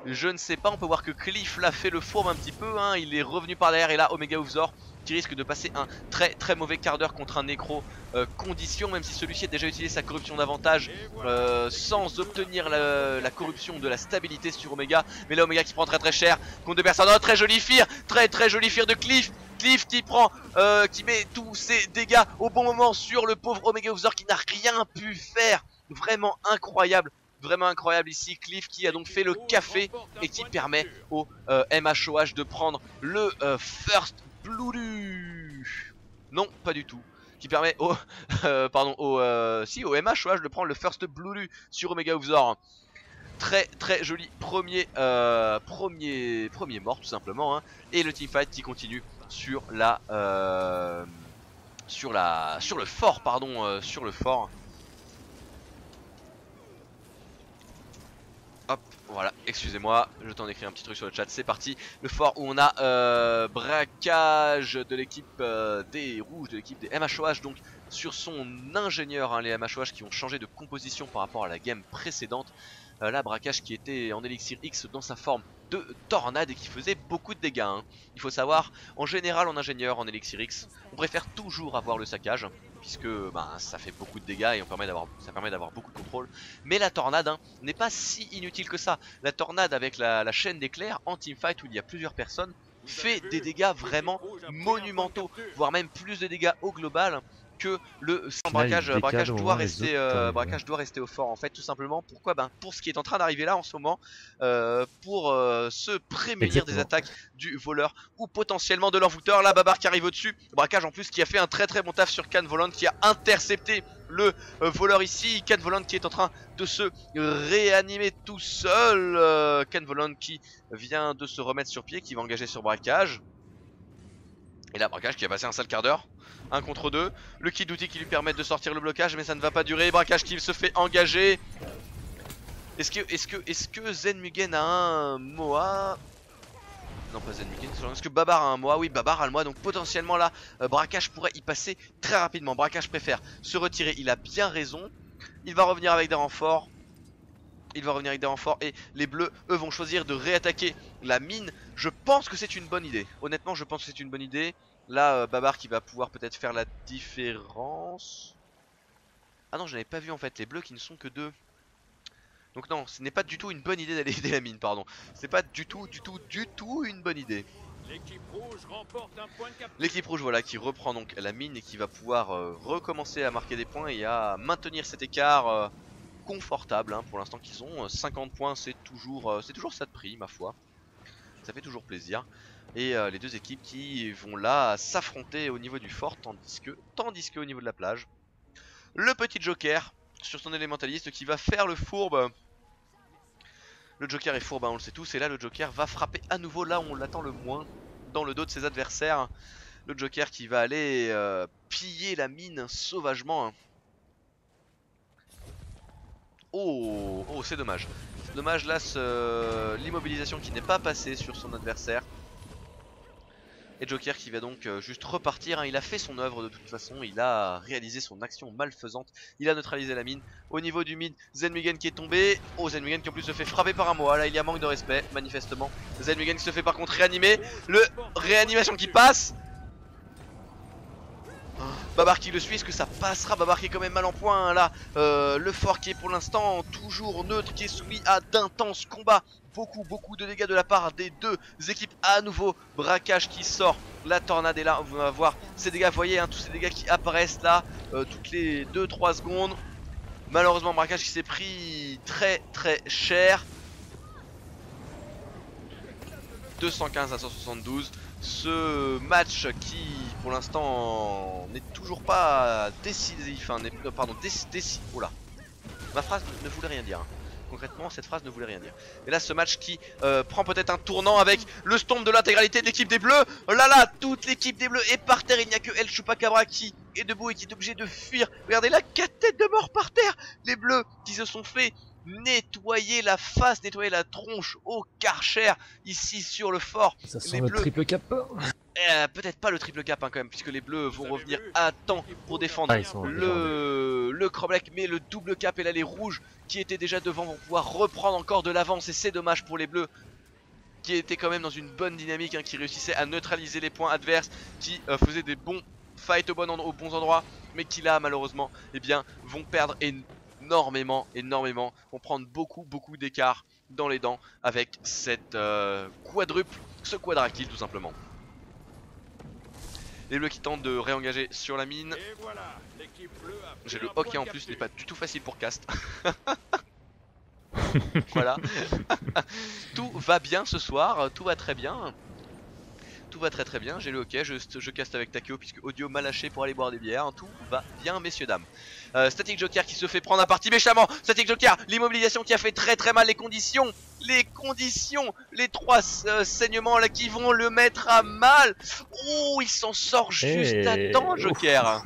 Speaker 1: Je ne sais pas, on peut voir que Cliff l'a fait le fourbe un petit peu hein. Il est revenu par derrière, et là Omega Ufzor qui risque de passer un très mauvais quart d'heure contre un nécro condition, même si celui-ci a déjà utilisé sa corruption d'avantage sans obtenir la corruption de la stabilité sur Omega. Mais là Omega qui prend très cher contre deux personnes. Oh, très joli fear, très joli fear de Cliff. Cliff qui prend, qui met tous ses dégâts au bon moment sur le pauvre Omega Ufzor qui n'a rien pu faire. Vraiment incroyable. Vraiment incroyable ici, Cliff qui a donc fait le café et qui permet au MHOH de prendre le First Bloody. Non, pas du tout. Qui permet au pardon au MHOH de prendre le First Bloody sur Omega Ufzor. Très joli premier mort tout simplement hein. Et le teamfight qui continue sur sur le fort pardon sur le fort. Hop, voilà, excusez-moi, je t'en écris un petit truc sur le chat, c'est parti. Le fort où on a braquage de l'équipe des rouges, de l'équipe des MHOH, donc sur son ingénieur, hein, les MHOH qui ont changé de composition par rapport à la game précédente. Là, braquage qui était en élixir X dans sa forme de tornade et qui faisait beaucoup de dégâts hein. Il faut savoir, en général en ingénieur, en élixir X, on préfère toujours avoir le saccage, puisque ça fait beaucoup de dégâts et ça permet d'avoir beaucoup de contrôle. Mais la tornade hein, n'est pas si inutile que ça. La tornade avec la chaîne d'éclairs en teamfight où il y a plusieurs personnes fait des dégâts vraiment monumentaux, voire même plus de dégâts au global que le braquage. Braquage doit rester au fort en fait, tout simplement. Pourquoi? Pour ce qui est en train d'arriver là en ce moment, pour se prémunir des attaques du voleur ou potentiellement de l'envoûteur. Là Babar qui arrive au dessus, braquage en plus qui a fait un très bon taf sur Can Volant, qui a intercepté le voleur ici. Can Volant qui est en train de se réanimer tout seul. Can Volant qui vient de se remettre sur pied, qui va engager sur braquage. Et là braquage qui a passé un sale quart d'heure, 1 contre 2, le kit d'outils qui lui permet de sortir le blocage, mais ça ne va pas durer. Braquage qui se fait engager. Est-ce que Zen Mugen a un Moa? Non, pas Zen Mugen, est-ce que Babar a un Moa? Oui, Babar a le Moa, donc potentiellement là braquage pourrait y passer très rapidement. Braquage préfère se retirer, il a bien raison. Il va revenir avec des renforts. Et les bleus eux vont choisir de réattaquer la mine. Je pense que c'est une bonne idée. Honnêtement je pense que c'est une bonne idée. Là Babar qui va pouvoir peut-être faire la différence. Ah non, je n'avais pas vu en fait, les bleus qui ne sont que 2. Donc non, ce n'est pas du tout une bonne idée d'aller aider la mine, pardon. C'est pas du tout une bonne idée. L'équipe rouge voilà qui reprend donc la mine et qui va pouvoir recommencer à marquer des points et à maintenir cet écart confortable hein, pour l'instant qu'ils ont. 50 points c'est toujours ça de prix ma foi. Ça fait toujours plaisir. Et les deux équipes qui vont là s'affronter au niveau du fort tandis que au niveau de la plage. Le petit Joker sur son élémentaliste qui va faire le fourbe. Le Joker est fourbe, hein, on le sait tous. Et là le Joker va frapper à nouveau là où on l'attend le moins, dans le dos de ses adversaires. Le Joker qui va aller piller la mine sauvagement. Hein. Oh, oh c'est dommage. C'est dommage là l'immobilisation qui n'est pas passée sur son adversaire. Et Joker qui va donc juste repartir, hein. Il a fait son œuvre de toute façon, il a réalisé son action malfaisante, il a neutralisé la mine. Au niveau du mid, Zenmugen qui est tombé, oh Zenmugen qui en plus se fait frapper par un Moa, là il y a manque de respect manifestement. Zenmugen qui se fait par contre réanimer, le réanimation qui passe. Babar qui le suit, est-ce que ça passera? Babar qui est quand même mal en point hein, là. Le fort qui est pour l'instant toujours neutre, qui est soumis à d'intenses combats. Beaucoup de dégâts de la part des deux équipes à nouveau. Braquage qui sort, la tornade est là, on va voir ces dégâts, vous voyez hein, tous ces dégâts qui apparaissent là toutes les 2-3 secondes. Malheureusement braquage qui s'est pris très cher. 215 à 172. Ce match qui pour l'instant n'est toujours pas décisif, enfin, pardon, oh là, ma phrase ne voulait rien dire. Hein. Concrètement, cette phrase ne voulait rien dire. Et là, ce match qui prend peut-être un tournant avec le stomp de l'intégralité de l'équipe des Bleus. Oh là là, toute l'équipe des Bleus est par terre. Il n'y a que El Chupacabra qui est debout et qui est obligé de fuir. Regardez là, 4 têtes de mort par terre. Les Bleus qui se sont fait nettoyer la face, nettoyer la tronche au Karcher ici sur le fort.
Speaker 2: Ça sent
Speaker 1: les
Speaker 2: le
Speaker 1: Bleus...
Speaker 2: triple cap.
Speaker 1: peut-être pas le triple cap hein, quand même, puisque les Bleus vont revenir à temps pour défendre le Cromlech, mais le double cap. Et là les rouges qui étaient déjà devant vont pouvoir reprendre encore de l'avance, et c'est dommage pour les Bleus qui étaient quand même dans une bonne dynamique hein, qui réussissaient à neutraliser les points adverses, qui faisaient des bons fights aux bons endroits, mais qui là malheureusement eh bien, vont perdre énormément, vont prendre beaucoup d'écart dans les dents avec cette ce quadra-kill tout simplement. Les Bleus qui tentent de réengager sur la mine. J'ai le hockey en plus, ce n'est pas du tout facile pour Cast. Voilà. Tout va bien ce soir, tout va très bien. Tout va très bien, j'ai le hockey, je caste avec Takeo puisque Audio m'a lâché pour aller boire des bières. Tout va bien messieurs dames. Static Joker qui se fait prendre à partie méchamment. Static Joker, l'immobilisation qui a fait très mal, les conditions, les 3 saignements là qui vont le mettre à mal. Oh, il s'en sort juste à temps Joker.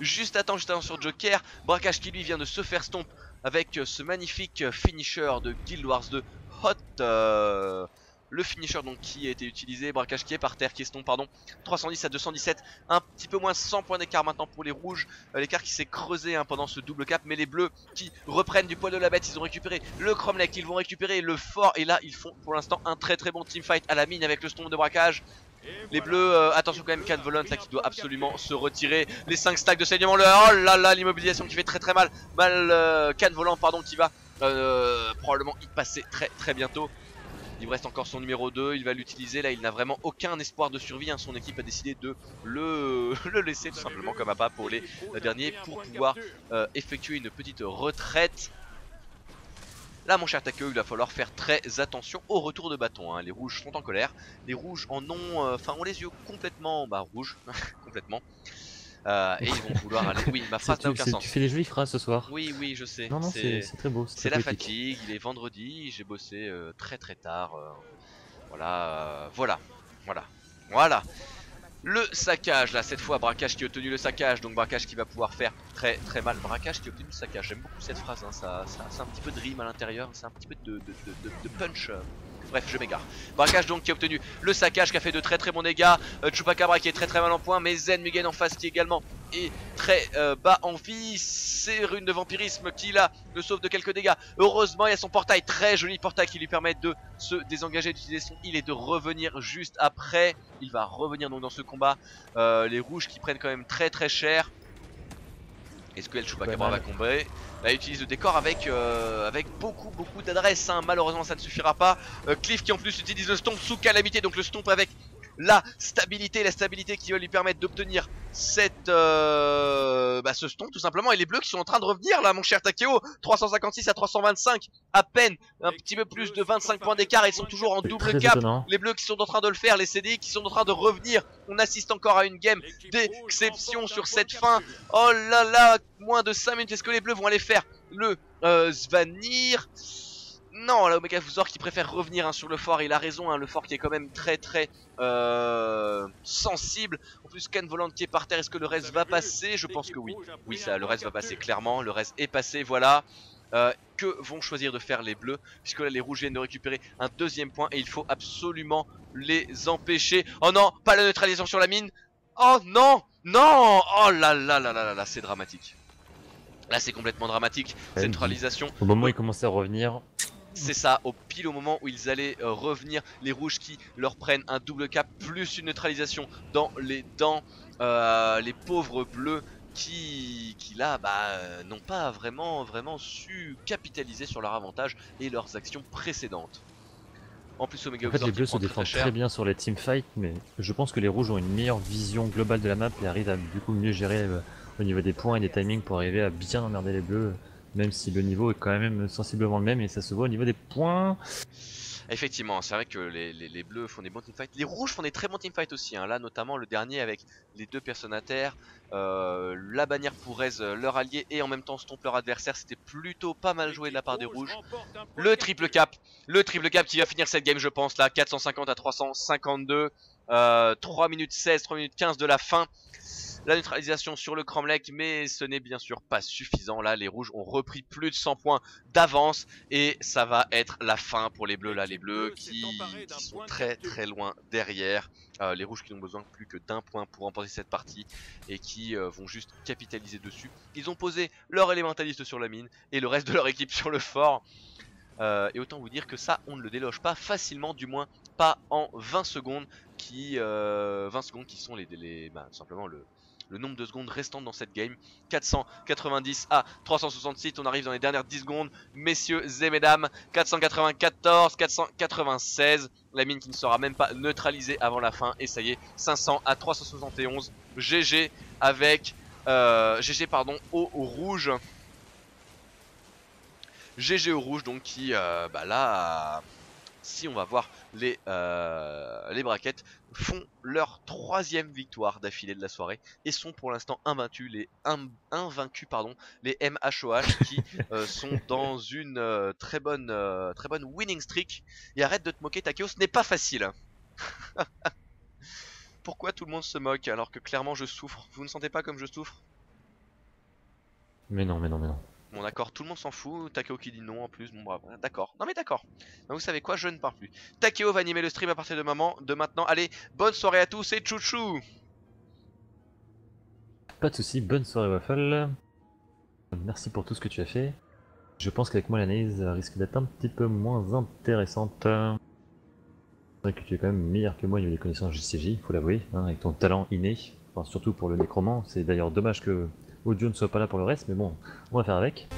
Speaker 1: Juste à temps sur Joker. Braquage qui lui vient de se faire stomp avec ce magnifique finisher de Guild Wars 2 Hot. Le finisher donc qui a été utilisé, braquage qui est par terre, qui est stomp pardon, 310 à 217, un petit peu moins 100 points d'écart maintenant pour les rouges, l'écart qui s'est creusé hein, pendant ce double cap, mais les bleus qui reprennent du poil de la bête, ils ont récupéré le Cromlech, ils vont récupérer le fort, et là ils font pour l'instant un très bon teamfight à la mine avec le stomp de braquage. Les bleus, attention quand même, Can Volant là qui doit absolument se retirer. Les 5 stacks de saignement, oh là là, l'immobilisation qui fait très mal. Can Volant pardon qui va probablement y passer très bientôt. Il me reste encore son numéro 2, il va l'utiliser, là il n'a vraiment aucun espoir de survie hein. Son équipe a décidé de le laisser tout simplement comme appât pour les derniers pour pouvoir effectuer une petite retraite. Là mon cher Takeo, il va falloir faire très attention au retour de bâton hein. Les rouges sont en colère, les rouges en ont, ont les yeux complètement rouges, complètement. Et ils vont vouloir aller. Oui, ma phrase n'a aucun sens.
Speaker 2: Tu fais des jolies phrases ce soir.
Speaker 1: Oui, je sais.
Speaker 2: Non, c'est très beau.
Speaker 1: C'est la fatigue, il est vendredi, j'ai bossé très tard. Voilà. Le saccage, là, cette fois, braquage qui a obtenu le saccage. Donc, braquage qui va pouvoir faire très mal. Braquage qui a obtenu le saccage. J'aime beaucoup cette phrase, hein. Ça a un petit peu de rime à l'intérieur, c'est un petit peu de punch. Bref, je m'égare. Braquage donc qui a obtenu le saccage, qui a fait de très bons dégâts. Chupacabra qui est très mal en point, mais Zenmugen en face qui également est très bas en vie. C'est Rune de vampirisme qui là le sauve de quelques dégâts. Heureusement il y a son portail, très joli portail qui lui permet de se désengager, d'utiliser son heal et de revenir juste après. Il va revenir donc dans ce combat. Les rouges qui prennent quand même très cher. SQL Chupacabra va combler. Là il utilise le décor avec beaucoup d'adresse, hein. Malheureusement ça ne suffira pas. Cliff qui en plus utilise le stomp sous calamité, donc le stomp avec la stabilité qui va lui permettre d'obtenir cette ce stomp tout simplement. Et les bleus qui sont en train de revenir là, mon cher Takeo, 356 à 325, à peine un petit peu plus de 25 points d'écart, ils sont toujours en double cap.
Speaker 2: Étonnant.
Speaker 1: Les bleus qui sont en train de le faire, les CDI qui sont en train de revenir. On assiste encore à une game d'exception sur cette fin. Oh là là, moins de 5 minutes, est-ce que les bleus vont aller faire le Svanir? Non, là Omega Fuzor qui préfère revenir, hein, sur le fort. Il a raison, hein, le fort qui est quand même très sensible. En plus Ken Volant qui est par terre, est-ce que le reste va passer? Je pense que oui. Oui, ça, le reste va passer clairement, le reste est passé, voilà. Que vont choisir de faire les bleus, puisque là les rouges viennent de récupérer un deuxième point et il faut absolument les empêcher. Oh non, pas la neutralisation sur la mine. Oh non, non. Oh là là là là là là, c'est dramatique. Là c'est complètement dramatique, centralisation.
Speaker 2: Au moment où ils commençaient à revenir.
Speaker 1: C'est ça, pile au moment où ils allaient revenir, les rouges qui leur prennent un double cap plus une neutralisation dans les dents. Les pauvres bleus qui là n'ont pas vraiment su capitaliser sur leur avantage et leurs actions précédentes. En plus Omega
Speaker 2: En fait les bleus se défendent très bien sur les teamfights, mais je pense que les rouges ont une meilleure vision globale de la map et arrivent à du coup mieux gérer au niveau des points et des timings pour arriver à bien emmerder les bleus. Même si le niveau est quand même sensiblement le même et ça se voit au niveau des points.
Speaker 1: Effectivement, c'est vrai que les bleus font des bons teamfights. Les rouges font des très bons teamfights aussi, hein. Là notamment le dernier avec les deux personnes à terre, la bannière pour raise leur allié et en même temps stomp leur adversaire. C'était plutôt pas mal joué de la part des rouges. Le triple cap qui va finir cette game je pense là, 450 à 352, 3 minutes 16, 3 minutes 15 de la fin. La neutralisation sur le Cromlech, mais ce n'est bien sûr pas suffisant. Là les rouges ont repris plus de 100 points d'avance et ça va être la fin pour les bleus. Là les bleus qui sont très loin derrière. Les rouges qui n'ont besoin plus que d'un point pour remporter cette partie et qui vont juste capitaliser dessus. Ils ont posé leur élémentaliste sur la mine et le reste de leur équipe sur le fort. Et autant vous dire que ça on ne le déloge pas facilement, du moins pas en 20 secondes qui sont simplement le nombre de secondes restantes dans cette game. 490 à 366, on arrive dans les dernières 10 secondes, messieurs et mesdames. 494, 496, la mine qui ne sera même pas neutralisée avant la fin. Et ça y est, 500 à 371, GG avec GG pardon au rouge. GG au rouge donc qui là si on va voir les brackets, font leur troisième victoire d'affilée de la soirée et sont pour l'instant invaincus, les MHOH qui sont dans une très bonne winning streak. Et arrête de te moquer Takeo, ce n'est pas facile. Pourquoi tout le monde se moque alors que clairement je souffre? Vous ne sentez pas comme je souffre?
Speaker 2: Mais non.
Speaker 1: Bon d'accord, tout le monde s'en fout, Takeo qui dit non en plus, bon bravo, d'accord, non mais d'accord. Vous savez quoi, je ne parle plus. Takeo va animer le stream à partir de maintenant, allez, bonne soirée à tous et tchou.
Speaker 2: Pas de soucis, bonne soirée Waffle. Merci pour tout ce que tu as fait. Je pense qu'avec moi l'analyse risque d'être un petit peu moins intéressante. C'est vrai que tu es quand même meilleur que moi au niveau des connaissances JCJ, il faut l'avouer, hein, avec ton talent inné, enfin, surtout pour le nécromant. C'est d'ailleurs dommage que Audio ne soit pas là pour le reste, mais bon, on va faire avec.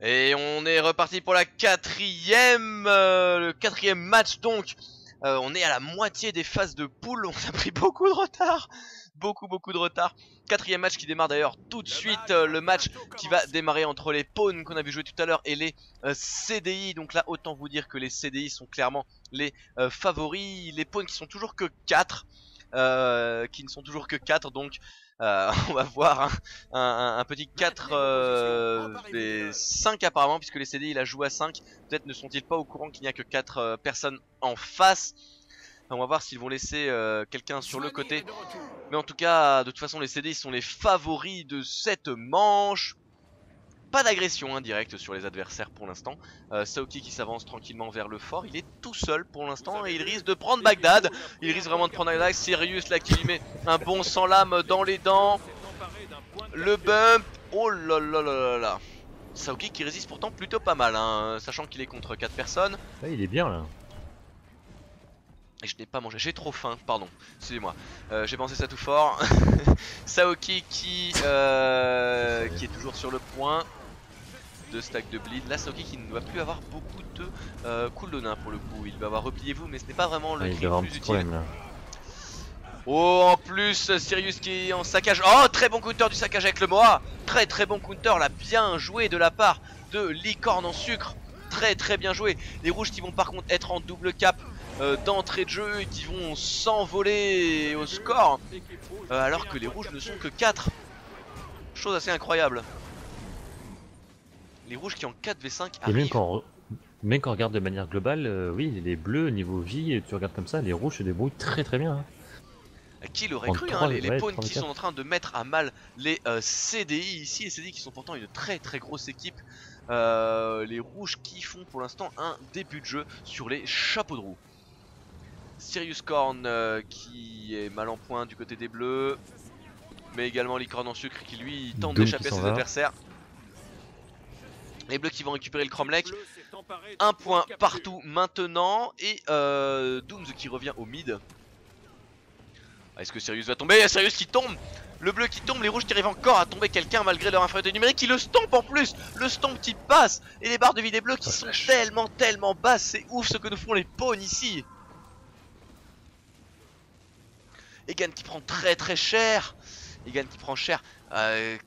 Speaker 1: Et on est reparti pour la le quatrième match donc. On est à la moitié des phases de poule, on a pris beaucoup de retard. Beaucoup de retard. Quatrième match qui démarre d'ailleurs tout de suite. Le match qui va démarrer entre les Pawns qu'on a vu jouer tout à l'heure et les CDI. Donc là autant vous dire que les CDI sont clairement les favoris. Les Pawns qui sont toujours que 4. Qui ne sont toujours que 4 donc on va voir un petit 4 des 5 apparemment puisque les CDI il a joué à 5. Peut-être ne sont-ils pas au courant qu'il n'y a que 4 personnes en face. On va voir s'ils vont laisser quelqu'un sur le côté. Mais en tout cas de toute façon les CDI sont les favoris de cette manche. Pas d'agression directe sur les adversaires pour l'instant. Saoki qui s'avance tranquillement vers le fort. Il est tout seul pour l'instant et il risque de prendre Bagdad. Il risque vraiment de prendre Bagdad. Sirius là qui lui met un bon sans lame dans les dents. Le bump. Oh là là là là là. Saoki qui résiste pourtant plutôt pas mal sachant qu'il est contre 4 personnes.
Speaker 2: Ah, il est bien là.
Speaker 1: Et je n'ai pas mangé, j'ai trop faim, pardon, excusez-moi, j'ai pensé ça tout fort. Saoki qui est toujours sur le point. 2 stacks de bleed. Là Saoki qui ne doit plus avoir beaucoup de cooldown pour le coup. Il va avoir repliez-vous mais ce n'est pas vraiment le truc le plus utile. Problème, là. Oh en plus Sirius qui est en saccage. Oh très bon counter du saccage avec le Moa. Très bon counter là, bien joué de la part de Licorne en sucre. Très bien joué. Les rouges qui vont par contre être en double cap d'entrée de jeu et qui vont s'envoler au score alors que les rouges ne sont que 4. Chose assez incroyable. Les rouges qui en 4v5 arrivent.
Speaker 2: Et même quand on regarde de manière globale, oui les bleus niveau vie, tu regardes comme ça, les rouges se débrouillent très bien.
Speaker 1: Qui l'aurait cru les Pawns qui sont en train de mettre à mal les CDI ici. Les CDI qui sont pourtant une très grosse équipe. Les rouges qui font pour l'instant un début de jeu sur les chapeaux de roue. Sirius Corn qui est mal en point du côté des bleus. Mais également Licorne en sucre qui lui tente d'échapper à ses adversaires. Les bleus qui vont récupérer le Cromlech. Un point partout maintenant. Et Dooms qui revient au mid. Est-ce que Sirius va tomber? Sirius qui tombe. Le bleu qui tombe, les rouges qui arrivent encore à tomber quelqu'un malgré leur infériorité numérique. Qui le stomp en plus. Le stomp qui passe. Et les barres de vie des bleus qui sont tellement basses. C'est ouf ce que nous font les Pawns ici. Egan qui prend très cher. Egan qui prend cher.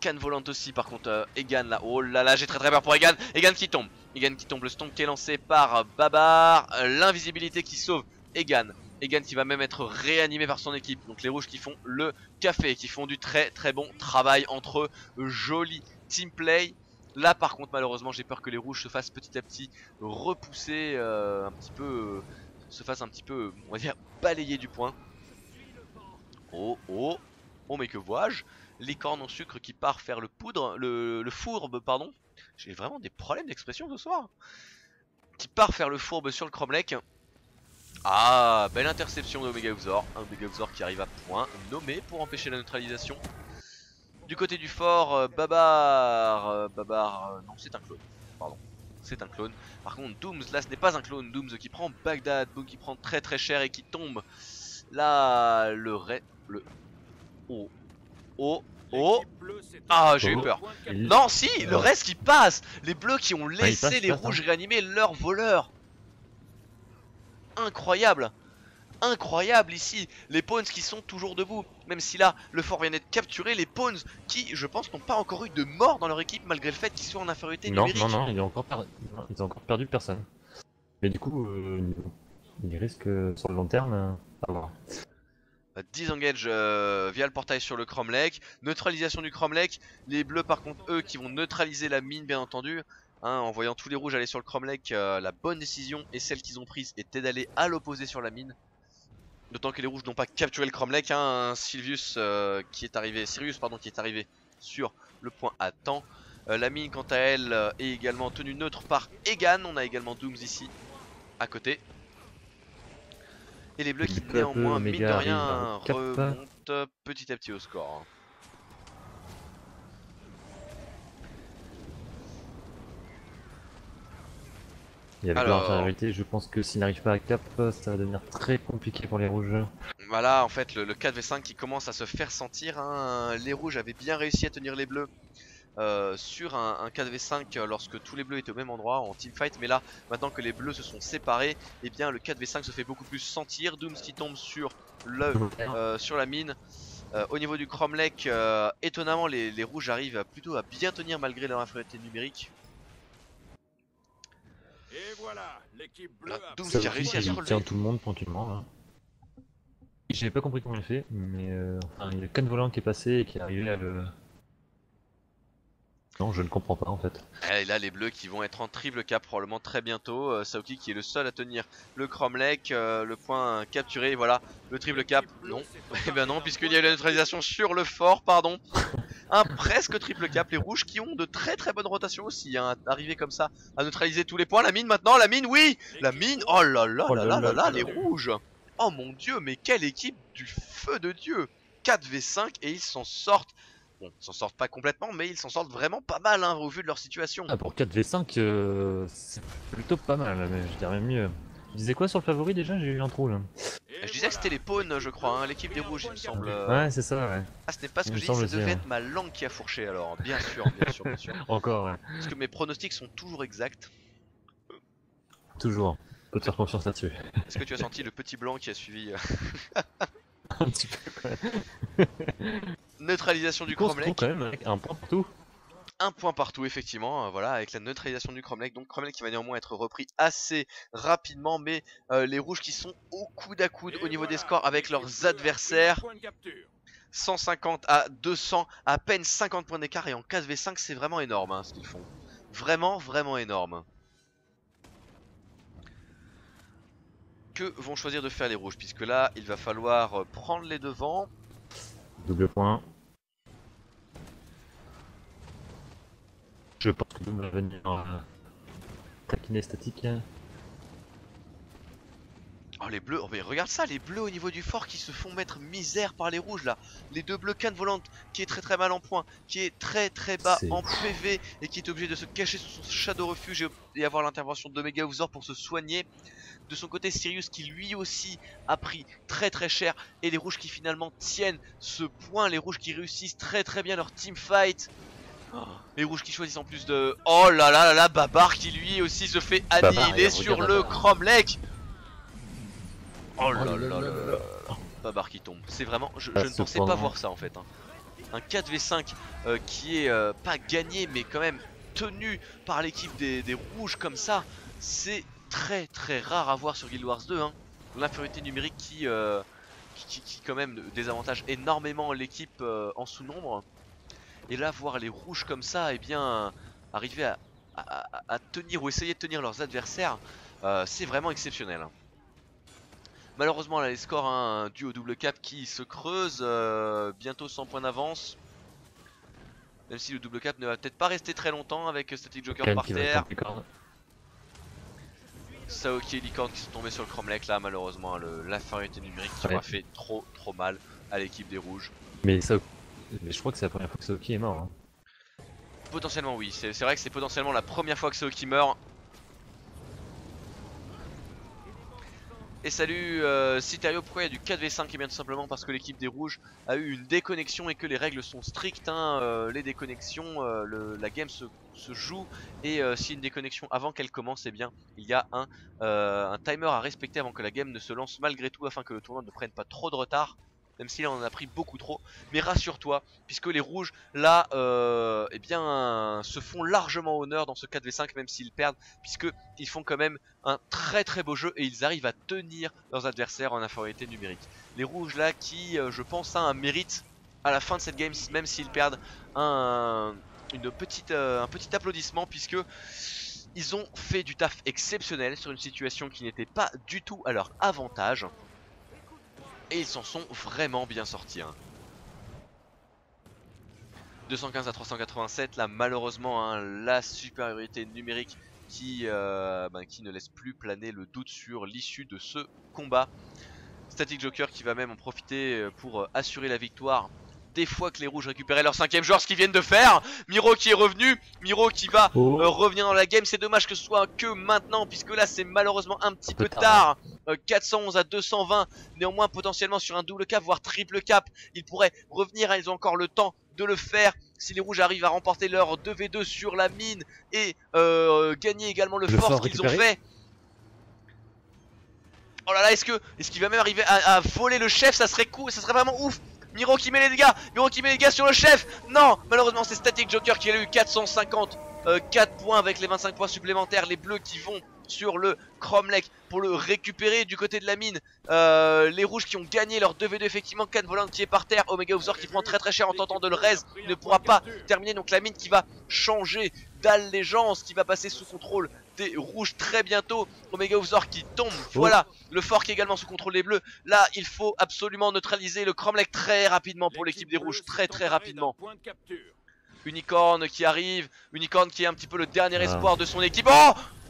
Speaker 1: Canne volante aussi par contre. Egan là. Oh là là, j'ai très peur pour Egan. Egan qui tombe. Egan qui tombe. Le stomp qui est lancé par Babar. L'invisibilité qui sauve Egan. Egan qui va même être réanimé par son équipe. Donc les rouges qui font le café. Qui font du très bon travail entre eux. Joli team play. Là par contre malheureusement j'ai peur que les rouges se fassent petit à petit repousser un petit peu. Se fassent un petit peu on va dire balayer du point. Oh mais que vois-je? Licorne en sucre qui part faire le fourbe pardon. J'ai vraiment des problèmes d'expression ce soir. Qui part faire le fourbe sur le Cromlech. Ah, belle interception d'Omegaxor. Un Omegaxor qui arrive à point nommé pour empêcher la neutralisation. Du côté du fort, Babar, non c'est un clone, pardon. C'est un clone. Par contre Dooms, là ce n'est pas un clone. Dooms qui prend Bagdad, Boom qui prend très cher et qui tombe. Là Ah j'ai eu peur. Non si, le reste qui passe. Les bleus qui ont laissé les rouges réanimer leur voleur. Incroyable ici. Les Pawns qui sont toujours debout. Même si là le fort vient d'être capturé. Les Pawns qui je pense n'ont pas encore eu de mort dans leur équipe. Malgré le fait qu'ils soient en infériorité numérique.
Speaker 2: Non, ils ont encore perdu personne. Mais du coup ils risquent sur le long terme à voir.
Speaker 1: Disengage via le portail sur le Cromlech. Neutralisation du Cromlech. Les bleus par contre eux qui vont neutraliser la mine bien entendu. En voyant tous les rouges aller sur le Cromlech, la bonne décision et celle qu'ils ont prise était d'aller à l'opposé sur la mine. D'autant que les rouges n'ont pas capturé le Cromlech. Sirius qui est arrivé sur le point à temps. La mine quant à elle est également tenue neutre par Egan. On a également Dooms ici à côté. Et les bleus qui néanmoins mine de rien remontent petit à petit au score.
Speaker 2: Et avec l'infériorité, je pense que s'il n'arrive pas à cap, ça va devenir très compliqué pour les rouges.
Speaker 1: Voilà, en fait, le 4v5 qui commence à se faire sentir. Les rouges avaient bien réussi à tenir les bleus sur un 4v5 lorsque tous les bleus étaient au même endroit en teamfight. Mais là, maintenant que les bleus se sont séparés, et bien le 4v5 se fait beaucoup plus sentir. Dooms qui tombe sur la mine. Au niveau du Cromlech, étonnamment les rouges arrivent plutôt à bien tenir malgré leur infériorité numérique.
Speaker 3: Et voilà, l'équipe bleue a
Speaker 1: Dooms
Speaker 2: Ça
Speaker 1: qui a
Speaker 2: aussi,
Speaker 1: réussi à se
Speaker 2: il
Speaker 1: relever.
Speaker 2: tient tout le monde tranquillement là. J'ai pas compris comment il fait, mais enfin, il y a Ken Volant qui est passé et qui est arrivé à le... Non, je ne comprends pas en fait.
Speaker 1: Et là les bleus qui vont être en triple cap probablement très bientôt. Saoki qui est le seul à tenir le Cromlech, le point capturé, voilà le triple cap. Non, et ben non, puisqu'il y a eu la neutralisation sur le fort, pardon. Un presque triple cap, les rouges qui ont de très très bonnes rotations aussi, hein, arriver comme ça à neutraliser tous les points. La mine maintenant, la mine, oui, la mine, oh là là
Speaker 2: Oh
Speaker 1: là
Speaker 2: là
Speaker 1: là là
Speaker 2: là
Speaker 1: là,
Speaker 2: là
Speaker 1: les
Speaker 2: là.
Speaker 1: rouges. Oh mon dieu, mais quelle équipe du feu de dieu. 4v5 et ils s'en sortent. Bon, ils s'en sortent pas complètement, mais ils s'en sortent vraiment pas mal hein, au vu de leur situation.
Speaker 2: Ah, pour 4v5, c'est plutôt pas mal, mais je dirais mieux. Tu disais quoi sur le favori déjà? J'ai eu un trou là.
Speaker 1: Je disais que c'était les pawns, je crois, hein, l'équipe des rouges, il me semble.
Speaker 2: Ouais, c'est ça, ouais.
Speaker 1: Ah, ce n'est pas ce
Speaker 2: Il
Speaker 1: que
Speaker 2: me
Speaker 1: j'ai dit, ça
Speaker 2: semble aussi,
Speaker 1: devait
Speaker 2: ouais.
Speaker 1: être ma langue qui a fourché alors. Bien sûr, bien sûr, bien sûr.
Speaker 2: Encore, ouais.
Speaker 1: Parce que mes pronostics sont toujours exacts.
Speaker 2: Toujours. On peut te faire confiance là-dessus.
Speaker 1: Est-ce que tu as senti le petit blanc qui a suivi
Speaker 2: Un petit peu quand même.
Speaker 1: neutralisation du
Speaker 2: Du coup, on se retrouve
Speaker 1: Cromlech?
Speaker 2: quand même avec un point partout.
Speaker 1: Un point partout effectivement, voilà, avec la neutralisation du Cromlech. Donc Cromlech qui va néanmoins être repris assez rapidement, mais les rouges qui sont au coude à coude au niveau des scores avec leurs adversaires. 150 à 200, à peine 50 points d'écart, et en 4v5 c'est vraiment énorme hein, ce qu'ils font. Vraiment vraiment énorme. Que vont choisir de faire les rouges, puisque là il va falloir prendre les devants.
Speaker 2: Double point. Je pense que Doom va venir taquiner statique.
Speaker 1: Oh les bleus, oh mais regarde ça, les bleus au niveau du fort qui se font mettre misère par les rouges là. Les deux bleus, canne volante qui est très très mal en point, qui est très très bas en PV et qui est obligé de se cacher sous son shadow refuge et avoir l'intervention de Mega Uthor pour se soigner. De son côté Sirius qui lui aussi a pris très très cher, et les rouges qui finalement tiennent ce point, les rouges qui réussissent très très bien leur team fight. Oh, les rouges qui choisissent en plus de... Oh là là là là, Babar qui lui aussi se fait annihiler sur le Cromlech. Oh là là là là, Babar qui tombe. C'est vraiment... Je ne pensais pas voir ça en fait. Hein. Un 4v5 qui est pas gagné mais quand même tenu par l'équipe des rouges comme ça. C'est très très rare à voir sur Guild Wars 2. Hein. L'infériorité numérique qui quand même désavantage énormément l'équipe en sous-nombre. Et là voir les rouges comme ça, et bien arriver à tenir ou essayer de tenir leurs adversaires, c'est vraiment exceptionnel. Malheureusement là les scores hein, dus au double cap qui se creusent, bientôt 100 points d'avance. Même si le double cap ne va peut-être pas rester très longtemps avec Static Joker par terre. Saoki et Licorne qui sont tombés sur le Cromlech là, malheureusement l'infériorité numérique qui aura fait trop mal à l'équipe des rouges.
Speaker 2: Mais je crois que c'est la première fois que Saoki est mort. Hein.
Speaker 1: Potentiellement oui, c'est vrai que c'est potentiellement la première fois que Saoki meurt. Et salut Citerio, pourquoi il y a du 4v5? Et bien tout simplement parce que l'équipe des rouges a eu une déconnexion et que les règles sont strictes hein, les déconnexions, la game se joue et si une déconnexion avant qu'elle commence, eh bien il y a un timer à respecter avant que la game ne se lance malgré tout, afin que le tournoi ne prenne pas trop de retard. Même si là on en a pris beaucoup trop. Mais rassure-toi, puisque les rouges là eh bien se font largement honneur dans ce 4v5 même s'ils perdent, puisque ils font quand même un très très beau jeu et ils arrivent à tenir leurs adversaires en infériorité numérique. Les rouges là qui je pense a un mérite à la fin de cette game, même s'ils perdent un petit applaudissement, puisque ils ont fait du taf exceptionnel sur une situation qui n'était pas du tout à leur avantage. Et ils s'en sont vraiment bien sortis. Hein. 215 à 387, là malheureusement hein, la supériorité numérique qui ne laisse plus planer le doute sur l'issue de ce combat. Static Joker qui va même en profiter pour assurer la victoire des fois que les rouges récupéraient leur 5ème joueur, ce qu'ils viennent de faire. Miro qui est revenu, Miro qui va revenir dans la game. C'est dommage que ce soit que maintenant, puisque là c'est malheureusement un petit peu tard. 411 à 220, néanmoins potentiellement sur un double cap, voire triple cap, ils pourraient revenir, hein, ils ont encore le temps de le faire. Si les rouges arrivent à remporter leur 2v2 sur la mine et gagner également le fort qu'ils ont fait. Oh là là, est-ce qu'il va même arriver à voler le chef? Ça serait cool, ça serait vraiment ouf. Miro qui met les dégâts, Miro qui met les dégâts sur le chef. Non, malheureusement c'est Static Joker qui a eu 454 points avec les 25 points supplémentaires. Les bleus qui vont sur le Cromlech pour le récupérer du côté de la mine. Les rouges qui ont gagné leur 2v2 effectivement. Can Volant qui est par terre, Omega Ozor qui prend très cher en tentant de le raise, il ne pourra pas terminer. Donc la mine qui va changer d'allégeance, qui va passer sous contrôle des rouges très bientôt. Omega Ozor qui tombe, voilà, le fort qui est également sous contrôle des bleus. Là il faut absolument neutraliser le Cromlech très rapidement pour l'équipe des rouges, très rapidement. Unicorn qui arrive, Unicorn qui est un petit peu le dernier espoir de son équipe.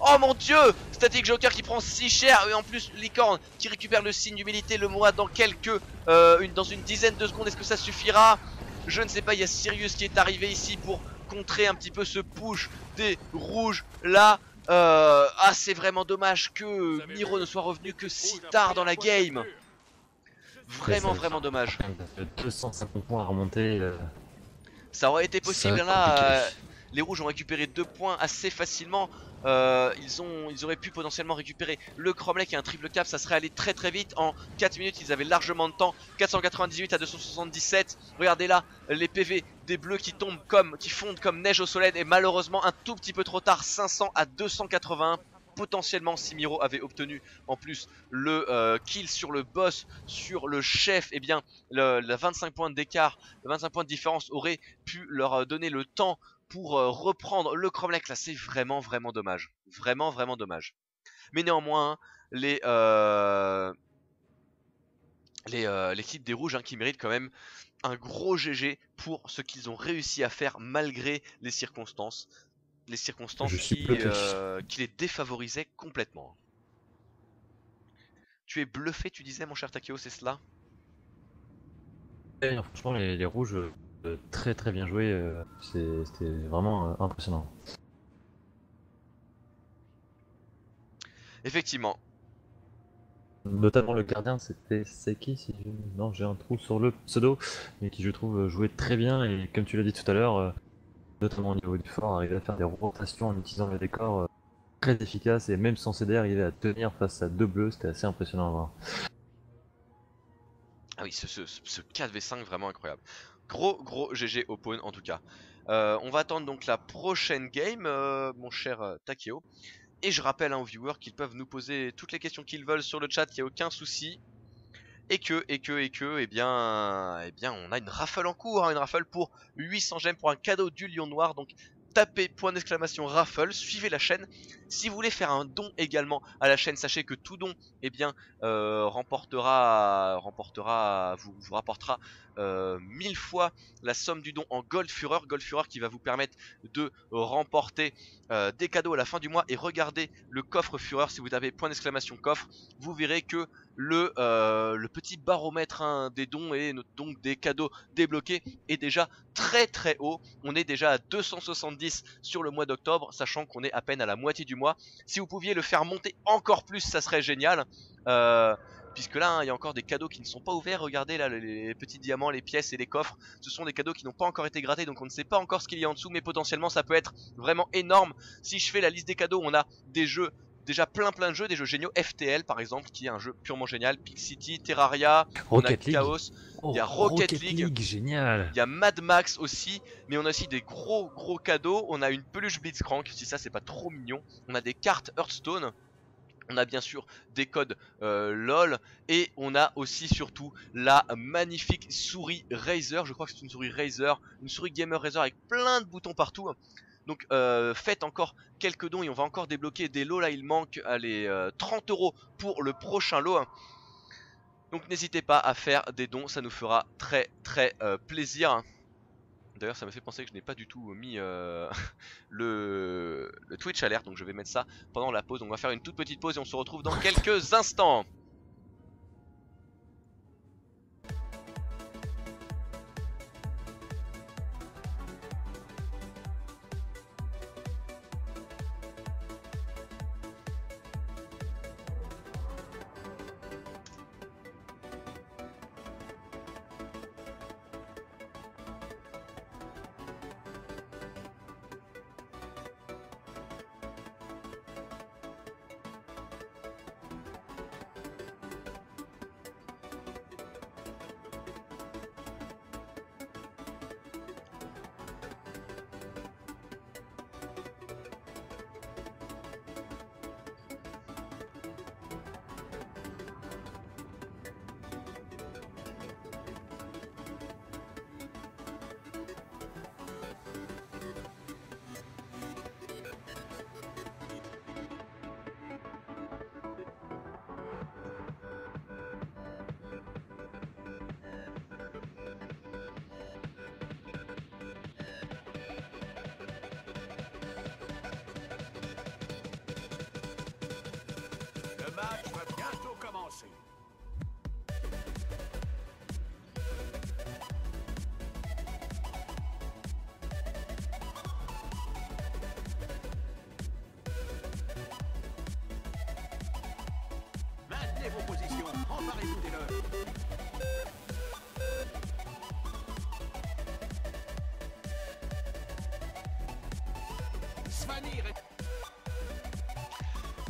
Speaker 1: Oh mon dieu, Static Joker qui prend si cher. Et en plus Licorne qui récupère le signe d'humilité, le moi dans dans une dizaine de secondes. Est-ce que ça suffira? Je ne sais pas, il y a Sirius qui est arrivé ici pour contrer un petit peu ce push des rouges là. C'est vraiment dommage que Miro ne soit revenu que si tard dans la game. Vraiment dommage.
Speaker 2: 250 points à remonter.
Speaker 1: Ça aurait été possible là, les rouges ont récupéré 2 points assez facilement. Ils auraient pu potentiellement récupérer le Cromlech et un triple cap, ça serait allé très vite. En 4 minutes ils avaient largement de temps. 498 à 277. Regardez là les PV des bleus qui tombent qui fondent comme neige au soleil. Et malheureusement un tout petit peu trop tard, 500 à 281. Potentiellement si Miro avait obtenu en plus le kill sur le boss, sur le chef, et bien la 25 points d'écart, 25 points de différence aurait pu leur donner le temps pour reprendre le Cromlech. Là c'est vraiment dommage, vraiment dommage. Mais néanmoins l'équipe des rouges qui mérite quand même un gros GG pour ce qu'ils ont réussi à faire malgré les circonstances. Les circonstances qui les défavorisaient complètement. Tu es bluffé, tu disais, mon cher Takeo, c'est cela?
Speaker 2: Franchement, les rouges, très bien joué. C'était vraiment impressionnant.
Speaker 1: Effectivement.
Speaker 2: Notamment le gardien, c'était Seki, non, j'ai un trou sur le pseudo, mais qui je trouve jouait très bien. Et comme tu l'as dit tout à l'heure, notamment au niveau du fort, arriver à faire des rotations en utilisant le décor très efficace, et même sans céder, arriver à tenir face à 2 bleus, c'était assez impressionnant à voir.
Speaker 1: Ah oui, ce 4v5 vraiment incroyable. Gros GG au pawn en tout cas. On va attendre donc la prochaine game, mon cher Takeo. Et je rappelle aux viewers qu'ils peuvent nous poser toutes les questions qu'ils veulent sur le chat, il n'y a aucun souci. Et eh bien on a une raffle en cours, une raffle pour 800 gemmes pour un cadeau du Lion Noir. Donc tapez point d'exclamation raffle, suivez la chaîne. Si vous voulez faire un don également à la chaîne, sachez que tout don vous rapportera 1000 fois la somme du don en Gold Fureur. Gold Fureur qui va vous permettre de remporter des cadeaux à la fin du mois. Et regardez le coffre Fureur, si vous tapez point d'exclamation coffre, vous verrez que le petit baromètre des dons et donc des cadeaux débloqués est déjà très haut. On est déjà à 270 sur le mois d'octobre, sachant qu'on est à peine à la moitié du mois. Si vous pouviez le faire monter encore plus, ça serait génial. Puisque là il y a encore des cadeaux qui ne sont pas ouverts. Regardez là les petits diamants, les pièces et les coffres. Ce sont des cadeaux qui n'ont pas encore été grattés, donc on ne sait pas encore ce qu'il y a en dessous. Mais potentiellement ça peut être vraiment énorme. Si je fais la liste des cadeaux, on a des jeux, déjà plein de jeux, des jeux géniaux. FTL par exemple, qui est un jeu purement génial. Pixity, Terraria, on a Chaos, il y a Rocket League,
Speaker 2: génial.
Speaker 1: il y a Mad Max aussi. Mais on a aussi des gros cadeaux. On a une peluche Blitzcrank, si ça c'est pas trop mignon. On a des cartes Hearthstone. On a bien sûr des codes LOL. Et on a aussi surtout la magnifique souris Razer. Je crois que c'est une souris Razer, une souris Gamer Razer avec plein de boutons partout. Donc faites encore quelques dons et on va encore débloquer des lots. Là il manque 30 € pour le prochain lot. Donc n'hésitez pas à faire des dons, ça nous fera très plaisir. D'ailleurs ça me fait penser que je n'ai pas du tout mis le Twitch alert, donc je vais mettre ça pendant la pause. Donc on va faire une toute petite pause et on se retrouve dans quelques instants.
Speaker 3: match va bientôt commencer. Maintenez vos positions, emparez-vous des leurs. Svanir est...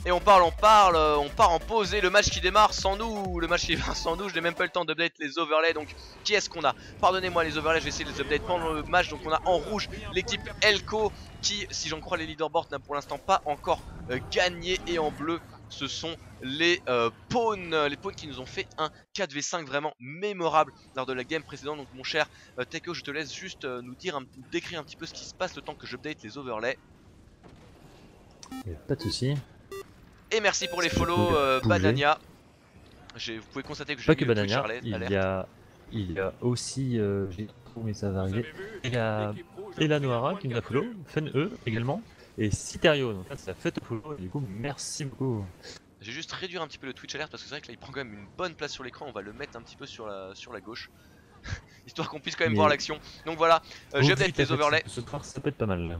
Speaker 1: Et on part en pause et le match qui démarre sans nous. Le match qui démarre sans nous, je n'ai même pas eu le temps d'update les overlays. Donc qui est-ce qu'on a? Pardonnez-moi les overlays, je vais essayer de les update pendant le match. Donc on a en rouge l'équipe Elko qui, si j'en crois les leaderboards, n'a pour l'instant pas encore gagné. Et en bleu, ce sont les pawns qui nous ont fait un 4v5 vraiment mémorable lors de la game précédente. Donc mon cher Teko, je te laisse juste nous décrire un petit peu ce qui se passe le temps que j'update les overlays.
Speaker 2: Pas de soucis.
Speaker 1: Et merci pour les follow Banania. Vous pouvez constater que j'ai
Speaker 2: Pas que
Speaker 1: mis le Twitch
Speaker 2: Banania,
Speaker 1: alert.
Speaker 2: il y a aussi, j'ai trouvé ça va arriver, il y a Elanoara qui nous a follow, FenE également, et Citerio, donc là ça fait te follow, et du coup merci beaucoup.
Speaker 1: J'ai juste réduire un petit peu le Twitch alert parce que c'est vrai que là il prend quand même une bonne place sur l'écran. On va le mettre un petit peu sur la gauche histoire qu'on puisse quand même voir l'action. Donc voilà, j'ai update les overlays.
Speaker 2: Ce soir ça peut être pas mal.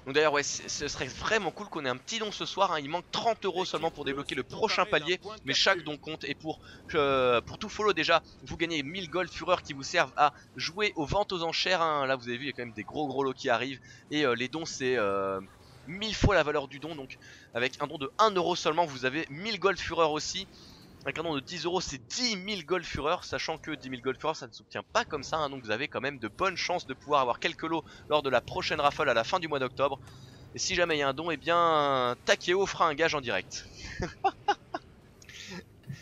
Speaker 1: Donc d'ailleurs ouais, ce serait vraiment cool qu'on ait un petit don ce soir, hein. Il manque 30 € seulement pour débloquer le prochain palier, mais chaque don compte. Et pour tout follow déjà, vous gagnez 1000 gold fureur qui vous servent à jouer aux ventes aux enchères, hein. Là vous avez vu il y a quand même des gros lots qui arrivent. Et les dons c'est 1000 fois la valeur du don. Donc avec un don de 1 € seulement vous avez 1000 gold fureur aussi. Avec un don de 10 € c'est 10 000 gold fureur, sachant que 10 000 gold fureur ça ne s'obtient pas comme ça, hein. Donc vous avez quand même de bonnes chances de pouvoir avoir quelques lots lors de la prochaine raffle à la fin du mois d'octobre. Et si jamais il y a un don, et bien Takeo fera un gage en direct.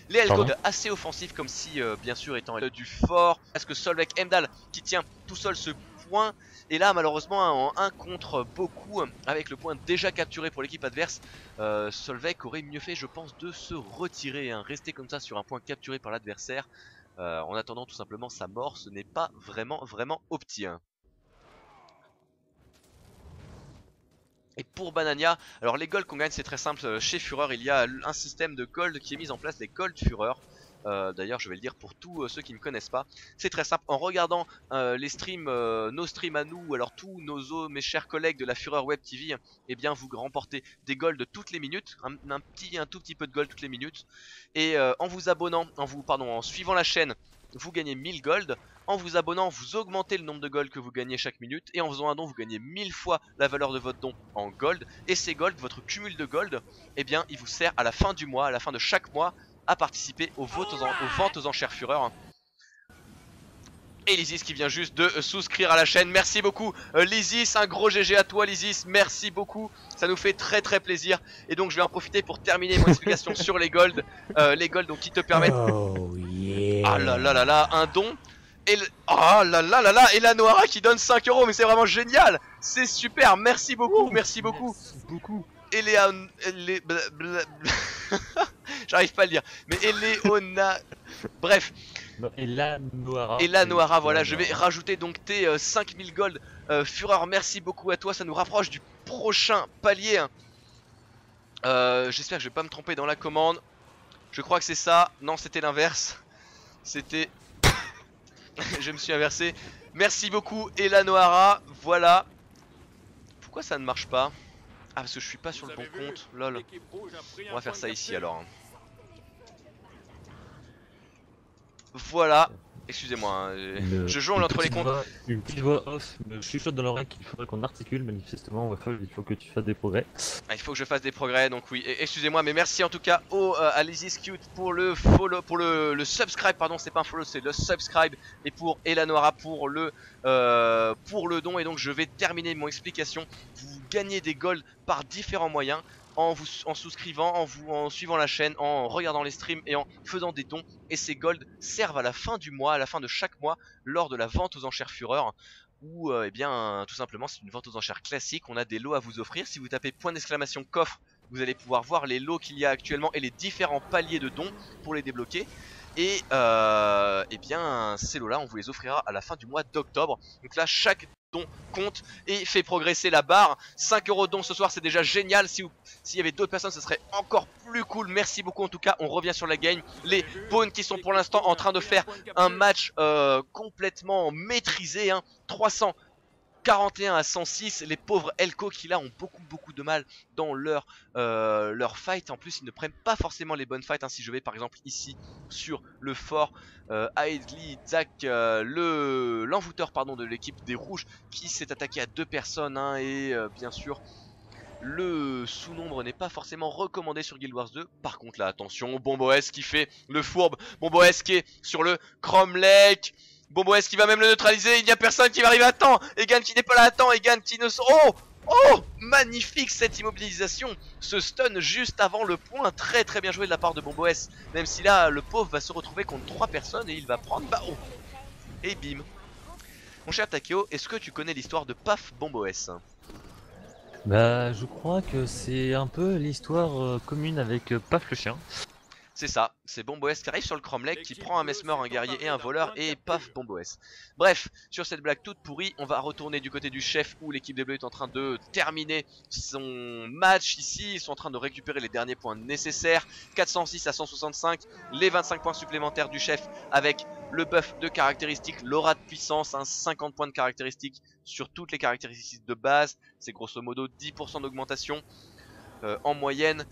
Speaker 1: Les Elgod assez offensifs, comme si bien sûr étant du fort. Est-ce que Solveig Heimdall qui tient tout seul ce point? Et là malheureusement en 1 contre beaucoup, avec le point déjà capturé pour l'équipe adverse, Solveig aurait mieux fait je pense de se retirer, hein. Rester comme ça sur un point capturé par l'adversaire en attendant tout simplement sa mort, ce n'est pas vraiment opti, hein. Et pour Banania, alors les golds qu'on gagne c'est très simple. Chez Fureur il y a un système de gold qui est mis en place, les gold Fureur. D'ailleurs je vais le dire pour tous ceux qui ne connaissent pas. C'est très simple, en regardant les streams, nos streams à nous, ou alors tous mes chers collègues de la Fureur Web TV, eh bien vous remportez des golds toutes les minutes, un tout petit peu de gold toutes les minutes. Et en vous abonnant, en suivant la chaîne, vous gagnez 1000 gold. En vous abonnant, vous augmentez le nombre de gold que vous gagnez chaque minute. Et en faisant un don, vous gagnez 1000 fois la valeur de votre don en gold. Et ces gold, votre cumul de gold, eh bien il vous sert à la fin du mois, à la fin de chaque mois, à participer aux ventes aux enchères Fureur. Et Lysis qui vient juste de souscrire à la chaîne. Merci beaucoup Lysis, un gros GG à toi Lysis, merci beaucoup. Ça nous fait très plaisir. Et donc je vais en profiter pour terminer mon explication sur les gold. Les gold donc qui te permettent...
Speaker 4: Oh yeah.
Speaker 1: Ah là là là là, un don. Et oh là là là là, et la Noara qui donne 5 €, mais c'est vraiment génial. C'est super, merci beaucoup, merci beaucoup. Et j'arrive pas à le dire, mais Eleona... Bref. Et la Noara, voilà, je vais rajouter donc tes 5000 gold Fureur, merci beaucoup à toi, ça nous rapproche du prochain palier, hein. J'espère que je vais pas me tromper dans la commande. Je crois que c'est ça, non c'était l'inverse. C'était... je me suis inversé. Merci beaucoup Elanoara. Voilà. Pourquoi ça ne marche pas? Ah parce que je suis pas sur le bon compte. Lol. On va faire ça ici alors. Voilà. Excusez-moi, hein. Je jongle entre les comptes.
Speaker 2: Une petite voix off me chuchote dans l'oreille qu'il faudrait qu'on articule. Manifestement, Waffle, il faut que tu fasses des progrès.
Speaker 1: Ah, il faut que je fasse des progrès, donc oui. Excusez-moi, mais merci en tout cas à Lysis Cute pour le follow, pour le subscribe, pardon, c'est pas un follow, c'est le subscribe, et pour Elanoara pour le don. Et donc je vais terminer mon explication. Vous gagnez des golds par différents moyens. En souscrivant, en suivant la chaîne, en regardant les streams et en faisant des dons. Et ces golds servent à la fin du mois, à la fin de chaque mois, lors de la vente aux enchères Fureur. Ou eh bien tout simplement c'est une vente aux enchères classique, on a des lots à vous offrir. Si vous tapez point d'exclamation coffre, vous allez pouvoir voir les lots qu'il y a actuellement et les différents paliers de dons pour les débloquer. Et eh bien ces lots là on vous les offrira à la fin du mois d'octobre. Donc là chaque don compte et fait progresser la barre. 5 € de don ce soir, c'est déjà génial. S'il y avait d'autres personnes ce serait encore plus cool. Merci beaucoup en tout cas, on revient sur la game. Les pawns qui sont pour l'instant en train de faire un match complètement maîtrisé, hein. 341 à 106, les pauvres Elko qui là ont beaucoup de mal dans leur fight. En plus ils ne prennent pas forcément les bonnes fights, hein. Si je vais par exemple ici sur le fort, Aedli, Zach, l'envoûteur pardon de l'équipe des rouges qui s'est attaqué à 2 personnes, hein, et bien sûr le sous-nombre n'est pas forcément recommandé sur Guild Wars 2. Par contre là attention, Bomboes qui fait le fourbe, Bomboes qui est sur le Chrome Lake, Bomboes qui va même le neutraliser, il n'y a personne qui va arriver à temps, Egan qui n'est pas là à temps, Egan qui ne... Oh magnifique cette immobilisation, ce stun juste avant le point, très bien joué de la part de Bomboes. Même si là le pauvre va se retrouver contre 3 personnes et il va prendre Bao. Et bim. Mon cher Takeo, est-ce que tu connais l'histoire de Paf Bomboes?
Speaker 2: Bah, je crois que c'est un peu l'histoire commune avec Paf le chien.
Speaker 1: C'est ça, c'est Bomboes qui arrive sur le Chrome Lake, qui prend un Mesmer, un guerrier et un voleur, et paf, Bomboes. Bref, sur cette blague toute pourrie, on va retourner du côté du chef où l'équipe des Bleus est en train de terminer son match ici. Ils sont en train de récupérer les derniers points nécessaires. 406 à 165, les 25 points supplémentaires du chef avec le buff de caractéristiques, l'aura de puissance, hein, 50 points de caractéristiques sur toutes les caractéristiques de base. C'est grosso modo 10% d'augmentation en moyenne.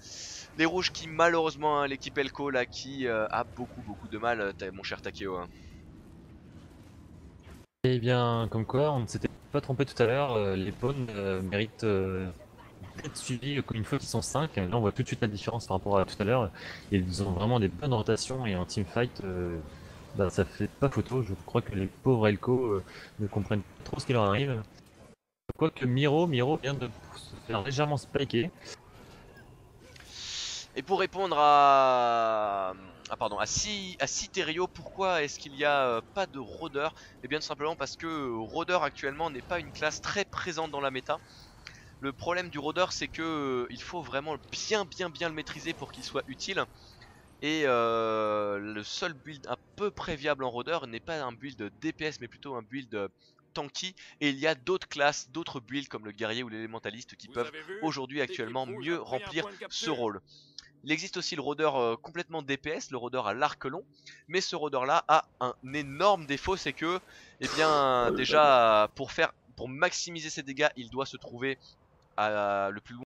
Speaker 1: Les rouges qui malheureusement, hein, l'équipe Elko là qui a beaucoup de mal, mon cher Takeo, hein.
Speaker 2: Eh bien, comme quoi, on ne s'était pas trompé tout à l'heure, les pawns méritent d'être suivis une fois qu'ils sont 5. Là, on voit tout de suite la différence par rapport à tout à l'heure. Ils ont vraiment des bonnes rotations et en teamfight, bah, ça fait pas photo. Je crois que les pauvres Elko ne comprennent pas trop ce qui leur arrive. Quoique Miro vient de se faire légèrement spiker.
Speaker 1: Et pour répondre à Citerio, pourquoi est-ce qu'il n'y a pas de rôdeur? Et bien tout simplement parce que rôdeur actuellement n'est pas une classe très présente dans la méta. Le problème du rôdeur c'est que il faut vraiment bien le maîtriser pour qu'il soit utile. Et le seul build un peu près viable en rôdeur n'est pas un build DPS mais plutôt un build tanky. Et il y a d'autres classes, d'autres builds comme le guerrier ou l'élémentaliste qui peuvent aujourd'hui actuellement mieux remplir ce rôle. Il existe aussi le rôdeur complètement DPS, le rôdeur à l'arc long. Mais ce rôdeur là a un énorme défaut, c'est que eh bien déjà pour maximiser ses dégâts il doit se trouver le plus loin